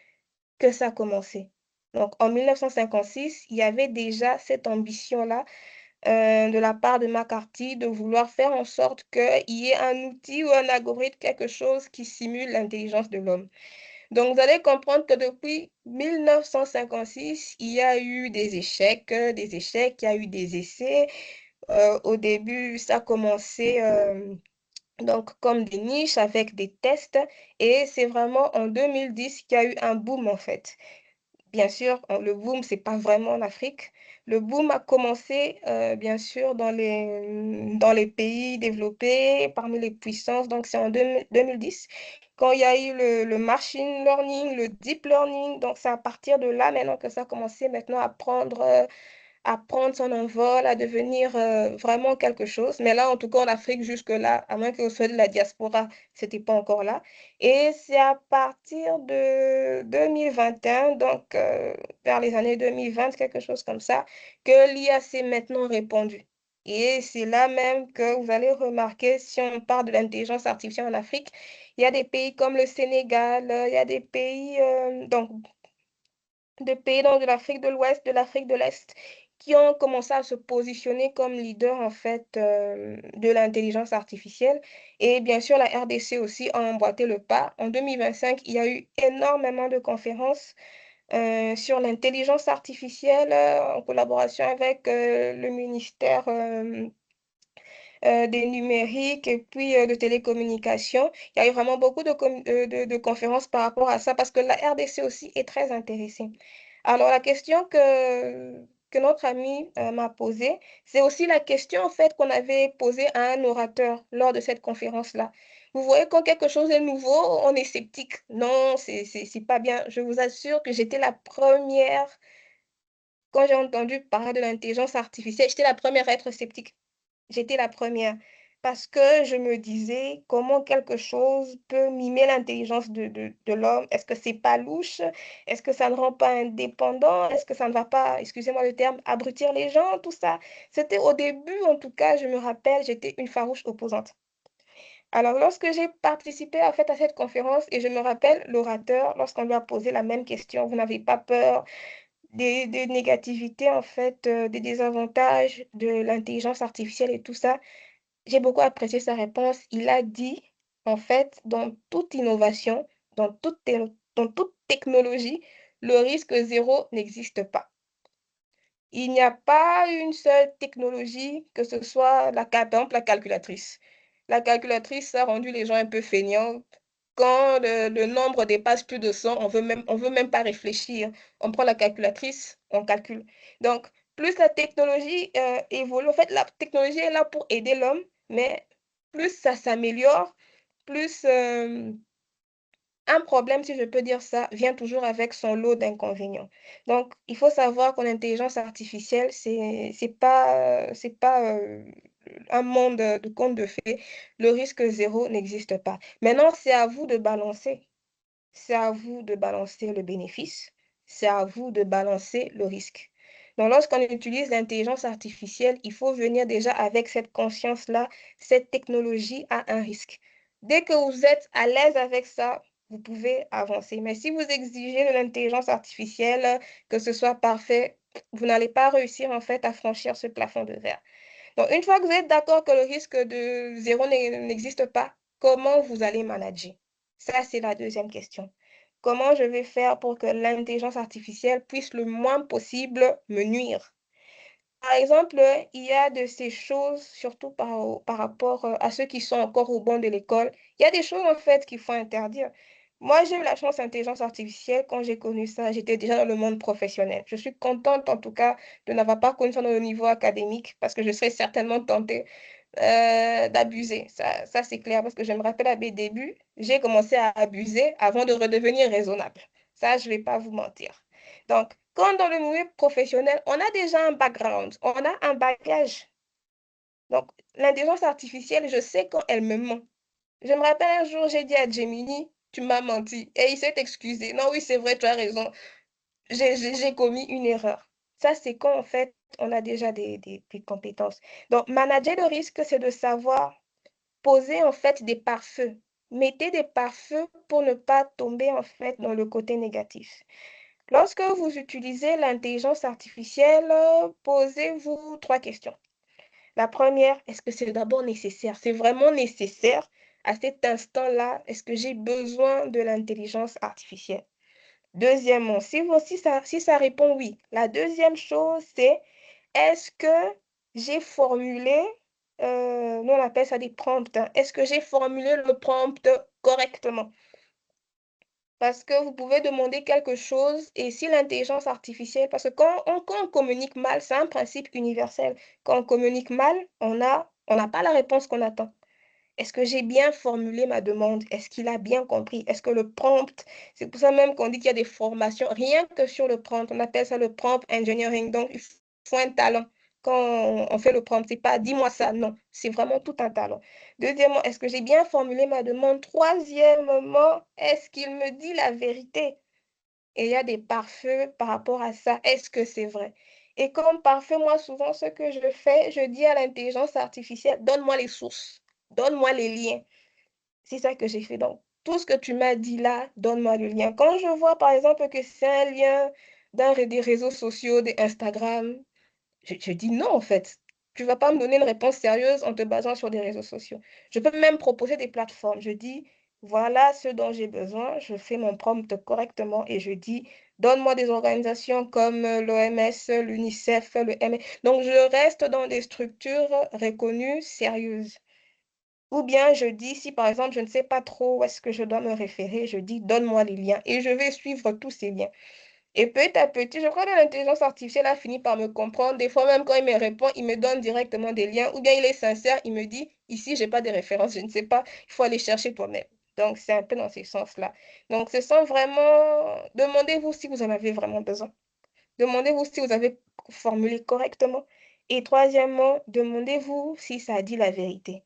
que ça a commencé. Donc, en 1956, il y avait déjà cette ambition-là de la part de McCarthy de vouloir faire en sorte qu'il y ait un outil ou un algorithme, quelque chose qui simule l'intelligence de l'homme. Donc, vous allez comprendre que depuis 1956, il y a eu des échecs, il y a eu des essais. Au début, ça a commencé donc comme des niches avec des tests et c'est vraiment en 2010 qu'il y a eu un boom en fait. Bien sûr, le boom, c'est pas vraiment en Afrique. Le boom a commencé, bien sûr, dans les pays développés, parmi les puissances. Donc, c'est en 2010, quand il y a eu le machine learning, le deep learning. Donc, c'est à partir de là maintenant que ça a commencé maintenant à prendre à prendre son envol, à devenir vraiment quelque chose. Mais là, en tout cas, en Afrique, jusque-là, à moins que vous soyez de la diaspora, c'était pas encore là. Et c'est à partir de 2021, donc vers les années 2020, quelque chose comme ça, que l'IA s'est maintenant répandue. Et c'est là même que vous allez remarquer, si on parle de l'intelligence artificielle en Afrique, il y a des pays comme le Sénégal, il y a des pays, de pays donc de l'Afrique de l'Ouest, de l'Afrique de l'Est, qui ont commencé à se positionner comme leader en fait de l'intelligence artificielle. Et bien sûr, la RDC aussi a emboîté le pas. En 2025, il y a eu énormément de conférences sur l'intelligence artificielle en collaboration avec le ministère des numériques et puis de télécommunications. Il y a eu vraiment beaucoup de conférences par rapport à ça parce que la RDC aussi est très intéressée. Alors, la question que notre ami m'a posée, c'est aussi la question en fait qu'on avait posée à un orateur lors de cette conférence-là. Vous voyez, quand quelque chose est nouveau, on est sceptique. Non, c'est pas bien. Je vous assure que j'étais la première, quand j'ai entendu parler de l'intelligence artificielle, j'étais la première à être sceptique. J'étais la première parce que je me disais comment quelque chose peut mimer l'intelligence de l'homme. Est-ce que c'est pas louche? Est-ce que ça ne rend pas indépendant? Est-ce que ça ne va pas, excusez-moi le terme, abrutir les gens? Tout ça. C'était au début, en tout cas, je me rappelle, j'étais une farouche opposante. Alors, lorsque j'ai participé en fait à cette conférence, et je me rappelle l'orateur, lorsqu'on lui a posé la même question, vous n'avez pas peur des négativités, en fait, des désavantages de l'intelligence artificielle et tout ça? J'ai beaucoup apprécié sa réponse. Il a dit, en fait, dans toute innovation, dans toute technologie, le risque zéro n'existe pas. Il n'y a pas une seule technologie, que ce soit par exemple, la calculatrice. La calculatrice a rendu les gens un peu feignants. Quand le nombre dépasse plus de 100, on veut même pas réfléchir. On prend la calculatrice, on calcule. Donc, plus la technologie évolue, en fait, la technologie est là pour aider l'homme, mais plus ça s'améliore, plus un problème, si je peux dire ça, vient toujours avec son lot d'inconvénients. Donc, il faut savoir qu'en intelligence artificielle, c'est pas un monde de conte de fées. Le risque zéro n'existe pas. Maintenant, c'est à vous de balancer. C'est à vous de balancer le bénéfice. C'est à vous de balancer le risque. Donc, lorsqu'on utilise l'intelligence artificielle, il faut venir déjà avec cette conscience-là, cette technologie a un risque. Dès que vous êtes à l'aise avec ça, vous pouvez avancer. Mais si vous exigez de l'intelligence artificielle, que ce soit parfait, vous n'allez pas réussir en fait à franchir ce plafond de verre. Donc, une fois que vous êtes d'accord que le risque de zéro n'existe pas, comment vous allez manager? Ça, c'est la deuxième question. Comment je vais faire pour que l'intelligence artificielle puisse le moins possible me nuire? Par exemple, il y a de ces choses, surtout par rapport à ceux qui sont encore au banc de l'école, il y a des choses en fait qu'il faut interdire. Moi, j'ai eu la chance d'intelligence artificielle. Quand j'ai connu ça, j'étais déjà dans le monde professionnel. Je suis contente en tout cas de n'avoir pas connu ça dans le niveau académique parce que je serais certainement tentée d'abuser. Ça c'est clair parce que je me rappelle à mes débuts, j'ai commencé à abuser avant de redevenir raisonnable. Ça, je ne vais pas vous mentir. Donc, quand dans le milieu professionnel, on a déjà un background, on a un bagage. Donc, l'intelligence artificielle, je sais quand elle me ment. Je me rappelle un jour, j'ai dit à Gemini, tu m'as menti. Et il s'est excusé. Non, oui, c'est vrai, tu as raison. J'ai commis une erreur. Ça, c'est quand, en fait, on a déjà des compétences. Donc, manager le risque, c'est de savoir poser, en fait, des pare-feux. Mettez des pare-feux pour ne pas tomber, en fait, dans le côté négatif. Lorsque vous utilisez l'intelligence artificielle, posez-vous trois questions. La première, est-ce que c'est d'abord nécessaire? C'est vraiment nécessaire à cet instant-là? Est-ce que j'ai besoin de l'intelligence artificielle? Deuxièmement, si ça répond oui, la deuxième chose, c'est est-ce que j'ai formulé, nous on appelle ça des prompts, hein. Est-ce que j'ai formulé le prompt correctement? Parce que vous pouvez demander quelque chose et si l'intelligence artificielle, parce que quand on communique mal, c'est un principe universel. Quand on communique mal, on n'a pas la réponse qu'on attend. Est-ce que j'ai bien formulé ma demande? Est-ce qu'il a bien compris? Est-ce que le prompt, c'est pour ça même qu'on dit qu'il y a des formations, rien que sur le prompt, on appelle ça le prompt engineering. Donc, il faut un talent. Quand on fait le prompt, c'est pas dis-moi ça, non, c'est vraiment tout un talent. Deuxièmement, est-ce que j'ai bien formulé ma demande? Troisièmement, est-ce qu'il me dit la vérité? Et il y a des pare-feux par rapport à ça. Est-ce que c'est vrai? Et comme pare-feu, moi, souvent, ce que je fais, je dis à l'intelligence artificielle, donne-moi les sources, donne-moi les liens. C'est ça que j'ai fait. Donc, tout ce que tu m'as dit là, donne-moi le lien. Quand je vois, par exemple, que c'est un lien des réseaux sociaux, d'Instagram, je dis non, en fait. Tu ne vas pas me donner une réponse sérieuse en te basant sur des réseaux sociaux. Je peux même proposer des plateformes. Je dis, voilà ce dont j'ai besoin. Je fais mon prompt correctement et je dis, donne-moi des organisations comme l'OMS, l'UNICEF, le ME. Donc, je reste dans des structures reconnues, sérieuses. Ou bien je dis, si par exemple, je ne sais pas trop où est-ce que je dois me référer, je dis, donne-moi les liens et je vais suivre tous ces liens. Et petit à petit, je crois que l'intelligence artificielle a fini par me comprendre. Des fois, même quand il me répond, il me donne directement des liens. Ou bien il est sincère, il me dit, ici, je n'ai pas de références, je ne sais pas, il faut aller chercher toi-même. Donc, c'est un peu dans ce sens-là. Donc, ce sont vraiment... Demandez-vous si vous en avez vraiment besoin. Demandez-vous si vous avez formulé correctement. Et troisièmement, demandez-vous si ça dit la vérité.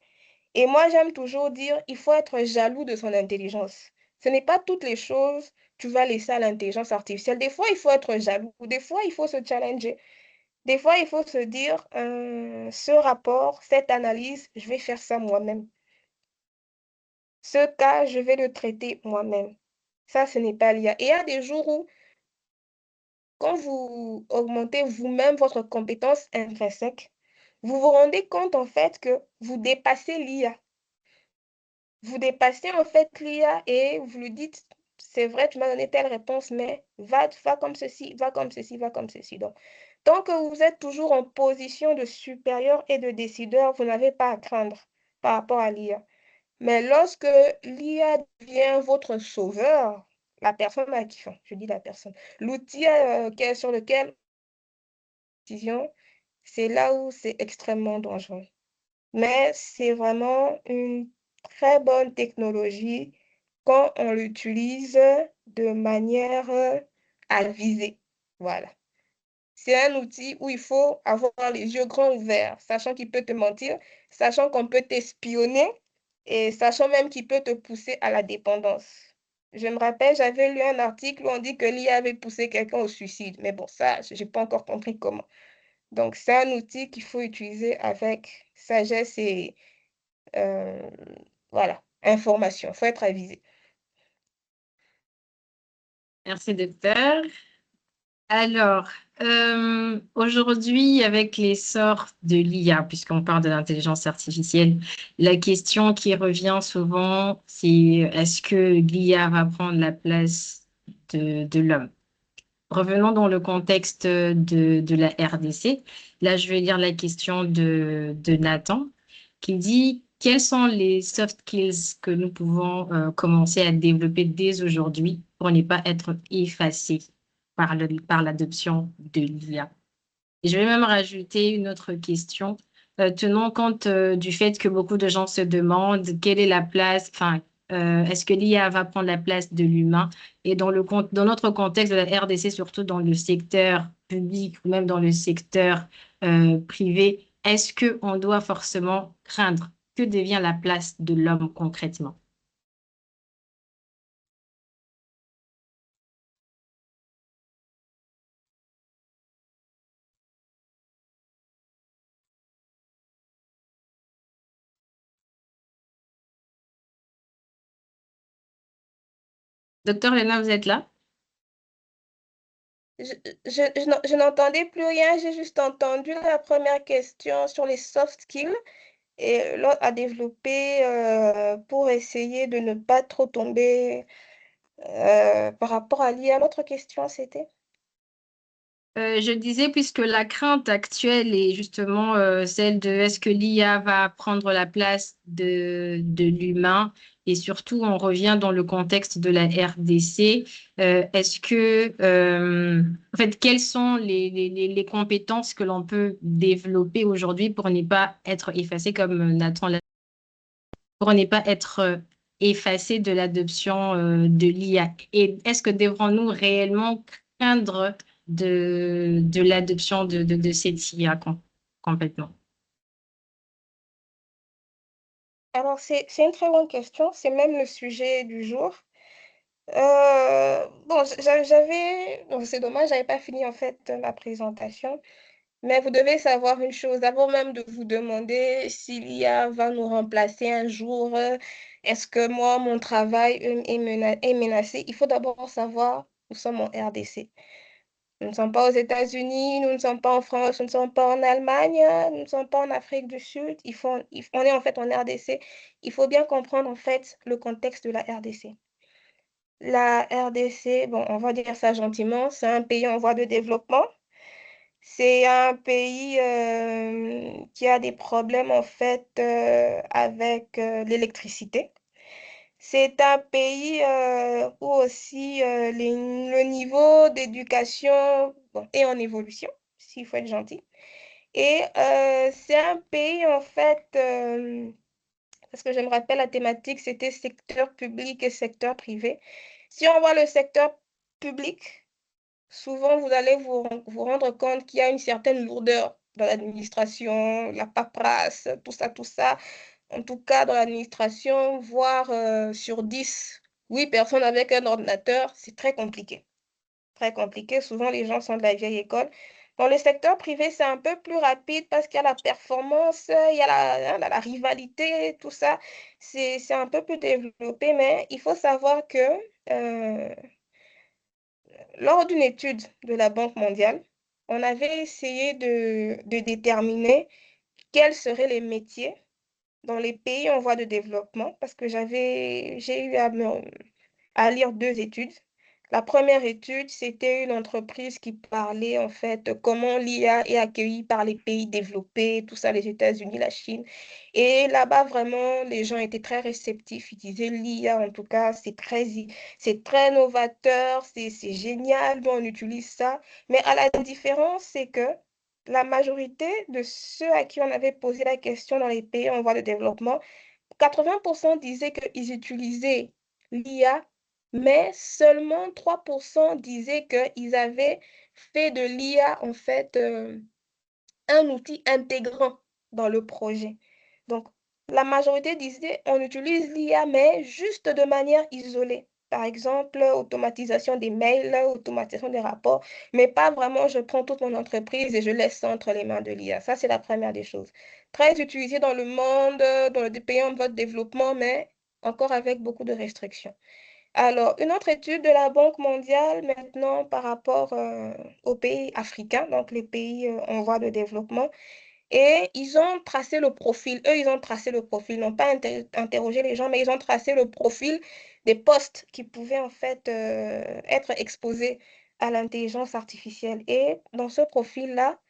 Et moi, j'aime toujours dire, il faut être jaloux de son intelligence. Ce n'est pas toutes les choses que tu vas laisser à l'intelligence artificielle. Des fois, il faut être jaloux. Des fois, il faut se challenger. Des fois, il faut se dire, ce rapport, cette analyse, je vais faire ça moi-même. Ce cas, je vais le traiter moi-même. Ça, ce n'est pas l'IA. Et il y a des jours où, quand vous augmentez vous-même votre compétence intrinsèque, vous vous rendez compte en fait que vous dépassez l'IA. Vous dépassez en fait l'IA et vous lui dites, c'est vrai, tu m'as donné telle réponse, mais va comme ceci, va comme ceci, va comme ceci. Donc, tant que vous êtes toujours en position de supérieur et de décideur, vous n'avez pas à craindre par rapport à l'IA. Mais lorsque l'IA devient votre sauveur, la personne à qui, enfin, je dis la personne, l'outil sur lequel décision, c'est là où c'est extrêmement dangereux. Mais c'est vraiment une très bonne technologie quand on l'utilise de manière avisée. Voilà. C'est un outil où il faut avoir les yeux grands ouverts, sachant qu'il peut te mentir, sachant qu'on peut t'espionner et sachant même qu'il peut te pousser à la dépendance. Je me rappelle, j'avais lu un article où on dit que l'IA avait poussé quelqu'un au suicide. Mais bon, ça, je n'ai pas encore compris comment. Donc, c'est un outil qu'il faut utiliser avec sagesse et euh, voilà, information. Il faut être avisé. Merci, docteur. Alors, aujourd'hui, avec l'essor de l'IA, puisqu'on parle de l'intelligence artificielle, la question qui revient souvent, c'est est-ce que l'IA va prendre la place de l'homme? Revenons dans le contexte de la RDC. Là, je vais lire la question de Nathan qui dit, quels sont les soft skills que nous pouvons commencer à développer dès aujourd'hui pour ne pas être effacés par l'adoption de l'IA? Et je vais même rajouter une autre question. Tenons compte du fait que beaucoup de gens se demandent quelle est la place, enfin, est-ce que l'IA va prendre la place de l'humain? Et dans notre contexte de la RDC, surtout dans le secteur public ou même dans le secteur privé, est-ce qu'on doit forcément craindre que devient la place de l'homme concrètement? Docteur Lena, vous êtes là? Je n'entendais plus rien, j'ai juste entendu la première question sur les soft skills et l'autre à développer pour essayer de ne pas trop tomber par rapport à l'IA. L'autre question, c'était? Je disais, puisque la crainte actuelle est justement celle de est-ce que l'IA va prendre la place de l'humain et surtout on revient dans le contexte de la RDC. Est-ce que, en fait, quelles sont les compétences que l'on peut développer aujourd'hui pour ne pas être effacé comme Nathan l'a pour ne pas être effacé de l'adoption de l'IA? Et est-ce que devrons-nous réellement craindre de l'adoption de cette IA complètement? Alors, c'est une très bonne question. C'est même le sujet du jour. Bon, bon, c'est dommage, j'avais pas fini en fait la présentation. Mais vous devez savoir une chose, avant même de vous demander si l'IA va nous remplacer un jour, est-ce que moi, mon travail est menacé, il faut d'abord savoir, nous sommes en RDC. Nous ne sommes pas aux États-Unis, nous ne sommes pas en France, nous ne sommes pas en Allemagne, nous ne sommes pas en Afrique du Sud. On est en fait en RDC. Il faut bien comprendre en fait le contexte de la RDC. La RDC, bon, on va dire ça gentiment, c'est un pays en voie de développement. C'est un pays qui a des problèmes en fait avec l'électricité. C'est un pays où aussi le niveau d'éducation bon, est en évolution, s'il faut être gentil. Et c'est un pays en fait, parce que je me rappelle la thématique, c'était secteur public et secteur privé. Si on voit le secteur public, souvent, vous allez vous rendre compte qu'il y a une certaine lourdeur dans l'administration, la paperasse, tout ça. En tout cas, dans l'administration, voire sur 10, 8 personnes avec un ordinateur, c'est très compliqué. Très compliqué. Souvent, les gens sont de la vieille école. Dans le secteur privé, c'est un peu plus rapide parce qu'il y a la performance, il y a la rivalité, tout ça. C'est un peu plus développé, mais il faut savoir que euh, lors d'une étude de la Banque mondiale, on avait essayé de déterminer quels seraient les métiers dans les pays en voie de développement parce que j'ai eu à lire deux études. La première étude, c'était une entreprise qui parlait en fait de comment l'IA est accueillie par les pays développés, tout ça, les États-Unis, la Chine. Et là-bas, vraiment, les gens étaient très réceptifs. Ils disaient l'IA, en tout cas, c'est très novateur, c'est génial, bon, on utilise ça. Mais à la différence, c'est que la majorité de ceux à qui on avait posé la question dans les pays en voie de développement, 80% disaient qu'ils utilisaient l'IA, mais seulement 3% disaient qu'ils avaient fait de l'IA, en fait, un outil intégrant dans le projet. Donc, la majorité disait on utilise l'IA, mais juste de manière isolée. Par exemple, automatisation des mails, automatisation des rapports, mais pas vraiment je prends toute mon entreprise et je laisse ça entre les mains de l'IA. Ça, c'est la première des choses. Très utilisé dans le monde, dans le pays en voie de développement, mais encore avec beaucoup de restrictions. Alors, une autre étude de la Banque mondiale maintenant par rapport aux pays africains, donc les pays en voie de développement, et ils ont tracé le profil. Eux, ils ont tracé le profil, ils n'ont pas interrogé les gens, mais ils ont tracé le profil des postes qui pouvaient en fait être exposés à l'intelligence artificielle. Et dans ce profil-là,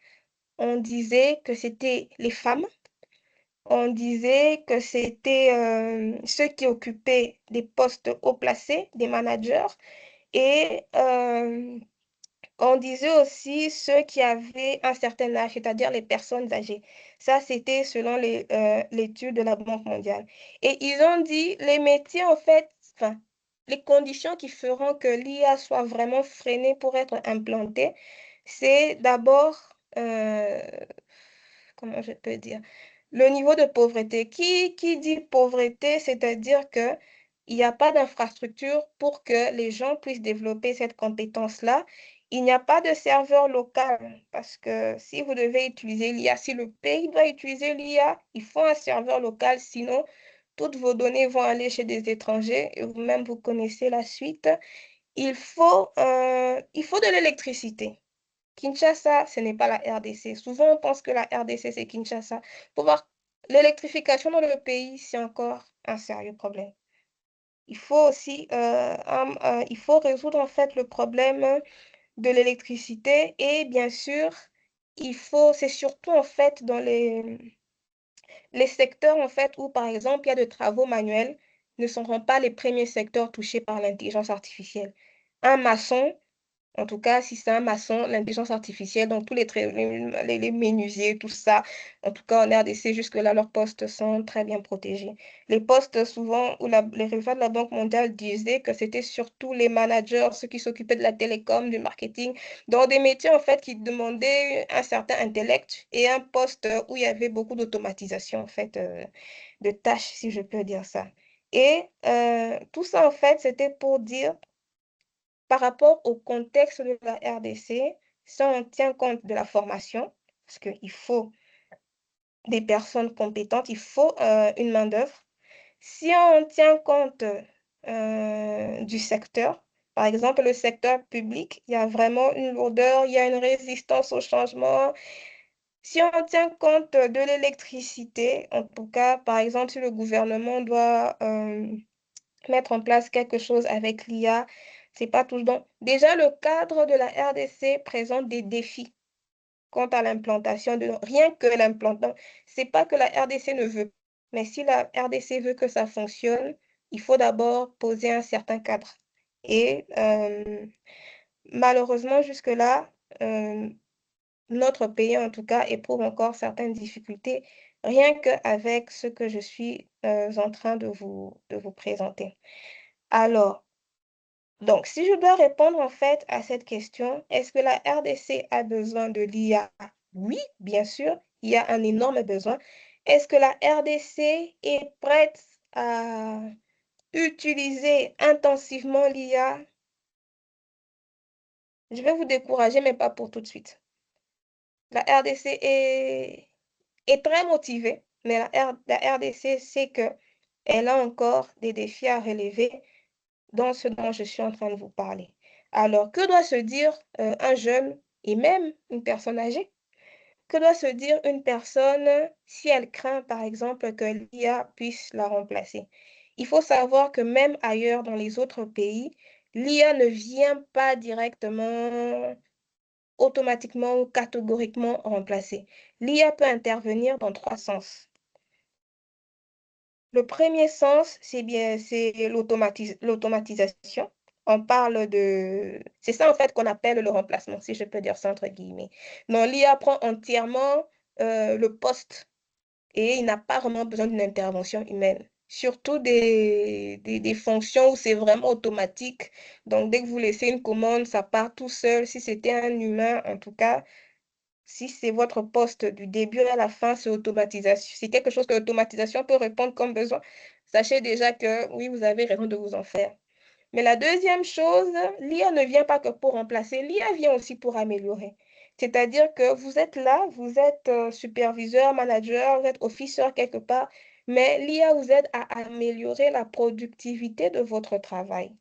on disait que c'était les femmes, on disait que c'était ceux qui occupaient des postes haut placés, des managers, et on disait aussi ceux qui avaient un certain âge, c'est-à-dire les personnes âgées. Ça, c'était selon l'étude de la Banque mondiale. Et ils ont dit les métiers, en fait, enfin, les conditions qui feront que l'IA soit vraiment freinée pour être implantée, c'est d'abord, comment je peux dire, le niveau de pauvreté. Qui dit pauvreté, c'est-à-dire que il n'y a pas d'infrastructure pour que les gens puissent développer cette compétence-là. Il n'y a pas de serveur local parce que si vous devez utiliser l'IA, si le pays doit utiliser l'IA, il faut un serveur local, sinon toutes vos données vont aller chez des étrangers et vous-même vous connaissez la suite. Il faut de l'électricité. Kinshasa, ce n'est pas la RDC. Souvent, on pense que la RDC, c'est Kinshasa. Pour voir l'électrification dans le pays, c'est encore un sérieux problème. Il faut aussi, il faut résoudre en fait le problème de l'électricité et bien sûr, c'est surtout en fait dans les secteurs en fait où par exemple il y a de travaux manuels ne seront pas les premiers secteurs touchés par l'intelligence artificielle. Un maçon En tout cas, si c'est un maçon, l'intelligence artificielle, donc tous les menuisiers, tout ça, en tout cas en RDC, jusque-là, leurs postes sont très bien protégés. Les postes, souvent, où les résultats de la Banque mondiale disaient que c'était surtout les managers, ceux qui s'occupaient de la télécom, du marketing, dans des métiers, en fait, qui demandaient un certain intellect et un poste où il y avait beaucoup d'automatisation, en fait, de tâches, si je peux dire ça. Et tout ça, en fait, c'était pour dire par rapport au contexte de la RDC, si on tient compte de la formation, parce qu'il faut des personnes compétentes, il faut une main-d'œuvre. Si on tient compte du secteur, par exemple, le secteur public, il y a vraiment une lourdeur, il y a une résistance au changement. Si on tient compte de l'électricité, en tout cas, par exemple, si le gouvernement doit mettre en place quelque chose avec l'IA, c'est pas tout. Donc, déjà, le cadre de la RDC présente des défis quant à l'implantation de rien que l'implantation. C'est pas que la RDC ne veut, mais si la RDC veut que ça fonctionne, il faut d'abord poser un certain cadre. Et malheureusement, jusque-là, euh, notre pays, en tout cas, éprouve encore certaines difficultés, rien qu'avec ce que je suis en train de vous présenter. Alors, donc, si je dois répondre en fait à cette question, est-ce que la RDC a besoin de l'IA? Oui, bien sûr, il y a un énorme besoin. Est-ce que la RDC est prête à utiliser intensivement l'IA? Je vais vous décourager, mais pas pour tout de suite. La RDC est très motivée, mais la RDC sait qu'elle a encore des défis à relever dans ce dont je suis en train de vous parler. Alors, que doit se dire un jeune et même une personne âgée? Que doit se dire une personne si elle craint, par exemple, que l'IA puisse la remplacer? Il faut savoir que même ailleurs dans les autres pays, l'IA ne vient pas directement, automatiquement ou catégoriquement remplacer. L'IA peut intervenir dans trois sens. Le premier sens, c'est bien, c'est l'automatisation. On parle de... C'est ça, en fait, qu'on appelle le remplacement, si je peux dire ça entre guillemets. Donc, l'IA prend entièrement le poste et il n'a pas vraiment besoin d'une intervention humaine. Surtout des fonctions où c'est vraiment automatique. Donc, dès que vous laissez une commande, ça part tout seul. Si c'était un humain, en tout cas, si c'est votre poste du début à la fin, c'est automatisation. C'est quelque chose que l'automatisation peut répondre comme besoin. Sachez déjà que oui, vous avez raison de vous en faire. Mais la deuxième chose, l'IA ne vient pas que pour remplacer, l'IA vient aussi pour améliorer. C'est-à-dire que vous êtes là, vous êtes superviseur, manager, vous êtes officier quelque part, mais l'IA vous aide à améliorer la productivité de votre travail.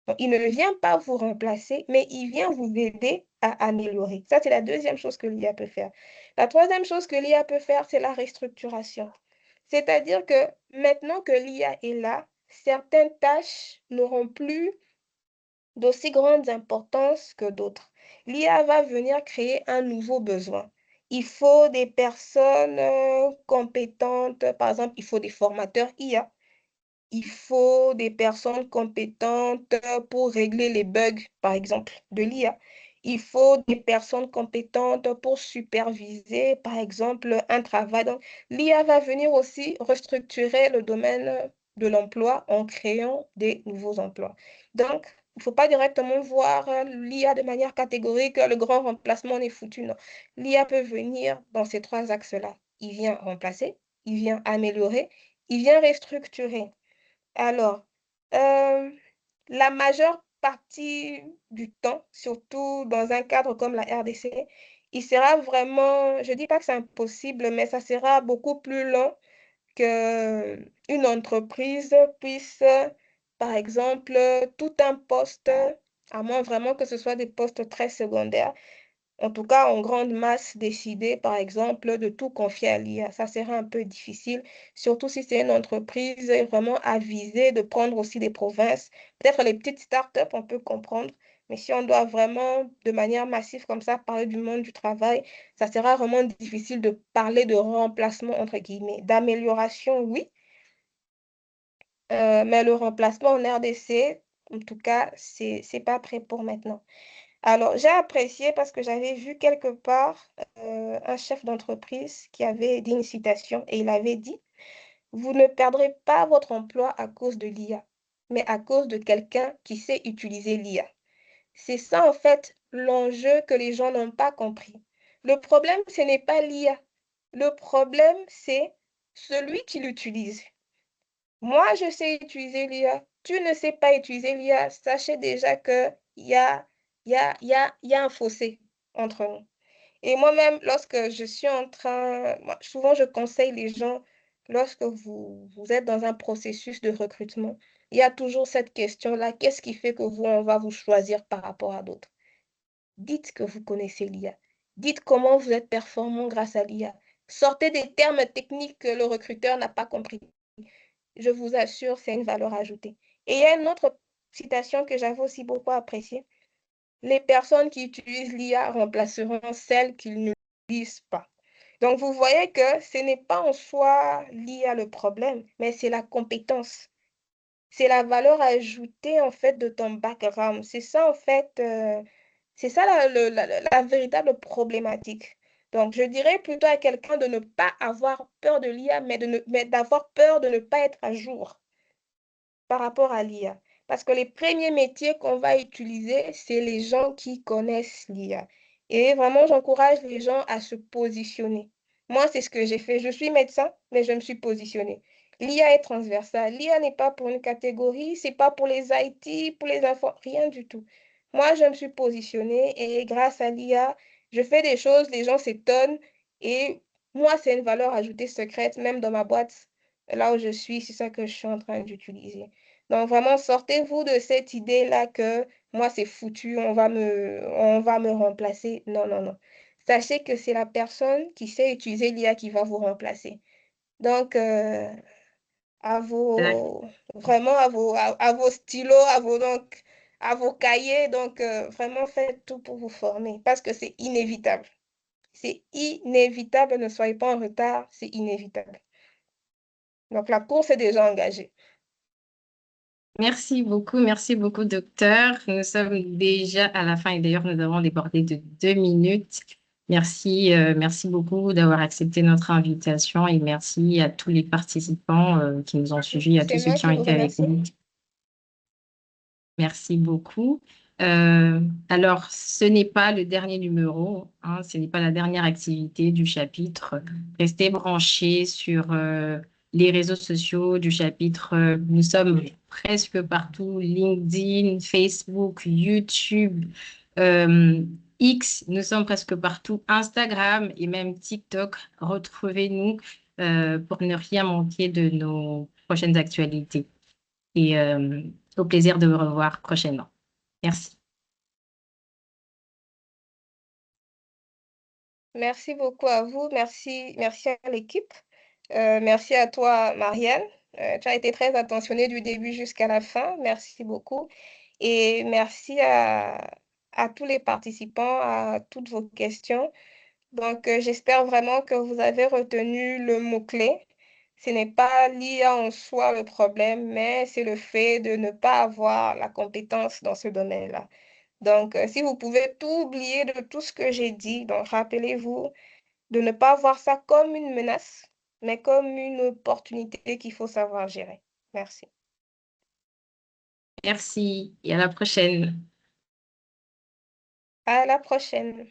Donc, il ne vient pas vous remplacer, mais il vient vous aider à améliorer. Ça, c'est la deuxième chose que l'IA peut faire. La troisième chose que l'IA peut faire, c'est la restructuration. C'est-à-dire que maintenant que l'IA est là, certaines tâches n'auront plus d'aussi grande importance que d'autres. L'IA va venir créer un nouveau besoin. Il faut des personnes compétentes, par exemple, il faut des formateurs IA. Il faut des personnes compétentes pour régler les bugs, par exemple, de l'IA. Il faut des personnes compétentes pour superviser, par exemple, un travail. Donc, l'IA va venir aussi restructurer le domaine de l'emploi en créant des nouveaux emplois. Donc, il ne faut pas directement voir l'IA de manière catégorique, le grand remplacement, on est foutu. Non. L'IA peut venir dans ces trois axes-là. Il vient remplacer, il vient améliorer, il vient restructurer. Alors, euh, la majeure partie du temps, surtout dans un cadre comme la RDC, il sera vraiment, je ne dis pas que c'est impossible, mais ça sera beaucoup plus long que une entreprise puisse, par exemple, tout un poste, à moins vraiment que ce soit des postes très secondaires, en tout cas, en grande masse, décider, par exemple, de tout confier à l'IA. Ça sera un peu difficile, surtout si c'est une entreprise vraiment avisée de prendre aussi des provinces. Peut-être les petites startups, on peut comprendre, mais si on doit vraiment, de manière massive comme ça, parler du monde du travail, ça sera vraiment difficile de parler de remplacement, entre guillemets. D'amélioration, oui, mais le remplacement en RDC, en tout cas, c'est pas prêt pour maintenant. Alors, j'ai apprécié parce que j'avais vu quelque part un chef d'entreprise qui avait dit une citation et il avait dit, vous ne perdrez pas votre emploi à cause de l'IA, mais à cause de quelqu'un qui sait utiliser l'IA. C'est ça, en fait, l'enjeu que les gens n'ont pas compris. Le problème, ce n'est pas l'IA. Le problème, c'est celui qui l'utilise. Moi, je sais utiliser l'IA. Tu ne sais pas utiliser l'IA. Sachez déjà qu'il y a, il y a un fossé entre nous. Et moi-même, lorsque je suis en train, souvent je conseille les gens, lorsque vous êtes dans un processus de recrutement, il y a toujours cette question-là, qu'est-ce qui fait que vous, on va vous choisir par rapport à d'autres? Dites que vous connaissez l'IA. Dites comment vous êtes performant grâce à l'IA. Sortez des termes techniques que le recruteur n'a pas compris. Je vous assure, c'est une valeur ajoutée. Et il y a une autre citation que j'avais aussi beaucoup appréciée. Les personnes qui utilisent l'IA remplaceront celles qui ne l'utilisent pas. Donc, vous voyez que ce n'est pas en soi l'IA le problème, mais c'est la compétence. C'est la valeur ajoutée, en fait, de ton background. C'est ça, en fait, c'est ça la véritable problématique. Donc, je dirais plutôt à quelqu'un de ne pas avoir peur de l'IA, mais d'avoir peur de ne pas être à jour par rapport à l'IA. Parce que les premiers métiers qu'on va utiliser, c'est les gens qui connaissent l'IA. Et vraiment, j'encourage les gens à se positionner. Moi, c'est ce que j'ai fait. Je suis médecin, mais je me suis positionnée. L'IA est transversale. L'IA n'est pas pour une catégorie, c'est pas pour les IT, pour les enfants, rien du tout. Moi, je me suis positionnée et grâce à l'IA, je fais des choses, les gens s'étonnent et moi, c'est une valeur ajoutée secrète, même dans ma boîte, là où je suis, c'est ça que je suis en train d'utiliser. Donc, vraiment, sortez-vous de cette idée-là que moi, c'est foutu, on va me remplacer. Non, non, non. Sachez que c'est la personne qui sait utiliser l'IA qui va vous remplacer. Donc, à vos, vraiment, à vos stylos, à vos cahiers. Donc, vraiment, faites tout pour vous former parce que c'est inévitable. C'est inévitable. Ne soyez pas en retard, c'est inévitable. Donc, la course est déjà engagée. Merci beaucoup, docteur. Nous sommes déjà à la fin et d'ailleurs, nous avons débordé de 2 minutes. Merci beaucoup d'avoir accepté notre invitation et merci à tous les participants qui nous ont suivis, à tous C'est ceux moi qui ont qui vous été avec remercie. nous. Merci beaucoup. Alors, ce n'est pas le dernier numéro, hein, ce n'est pas la dernière activité du chapitre. Restez branchés sur les réseaux sociaux du chapitre. Nous sommes presque partout, LinkedIn, Facebook, YouTube, euh, X, nous sommes presque partout, Instagram et même TikTok. Retrouvez-nous pour ne rien manquer de nos prochaines actualités. Et au plaisir de vous revoir prochainement. Merci. Merci beaucoup à vous. Merci à l'équipe. Merci à toi, Marianne. Tu as été très attentionnée du début jusqu'à la fin. Merci beaucoup. Et merci à tous les participants, à toutes vos questions. Donc, j'espère vraiment que vous avez retenu le mot-clé. Ce n'est pas l'IA en soi le problème, mais c'est le fait de ne pas avoir la compétence dans ce domaine-là. Donc, si vous pouvez tout oublier de tout ce que j'ai dit, donc rappelez-vous de ne pas voir ça comme une menace, mais comme une opportunité qu'il faut savoir gérer. Merci. Merci et à la prochaine. À la prochaine.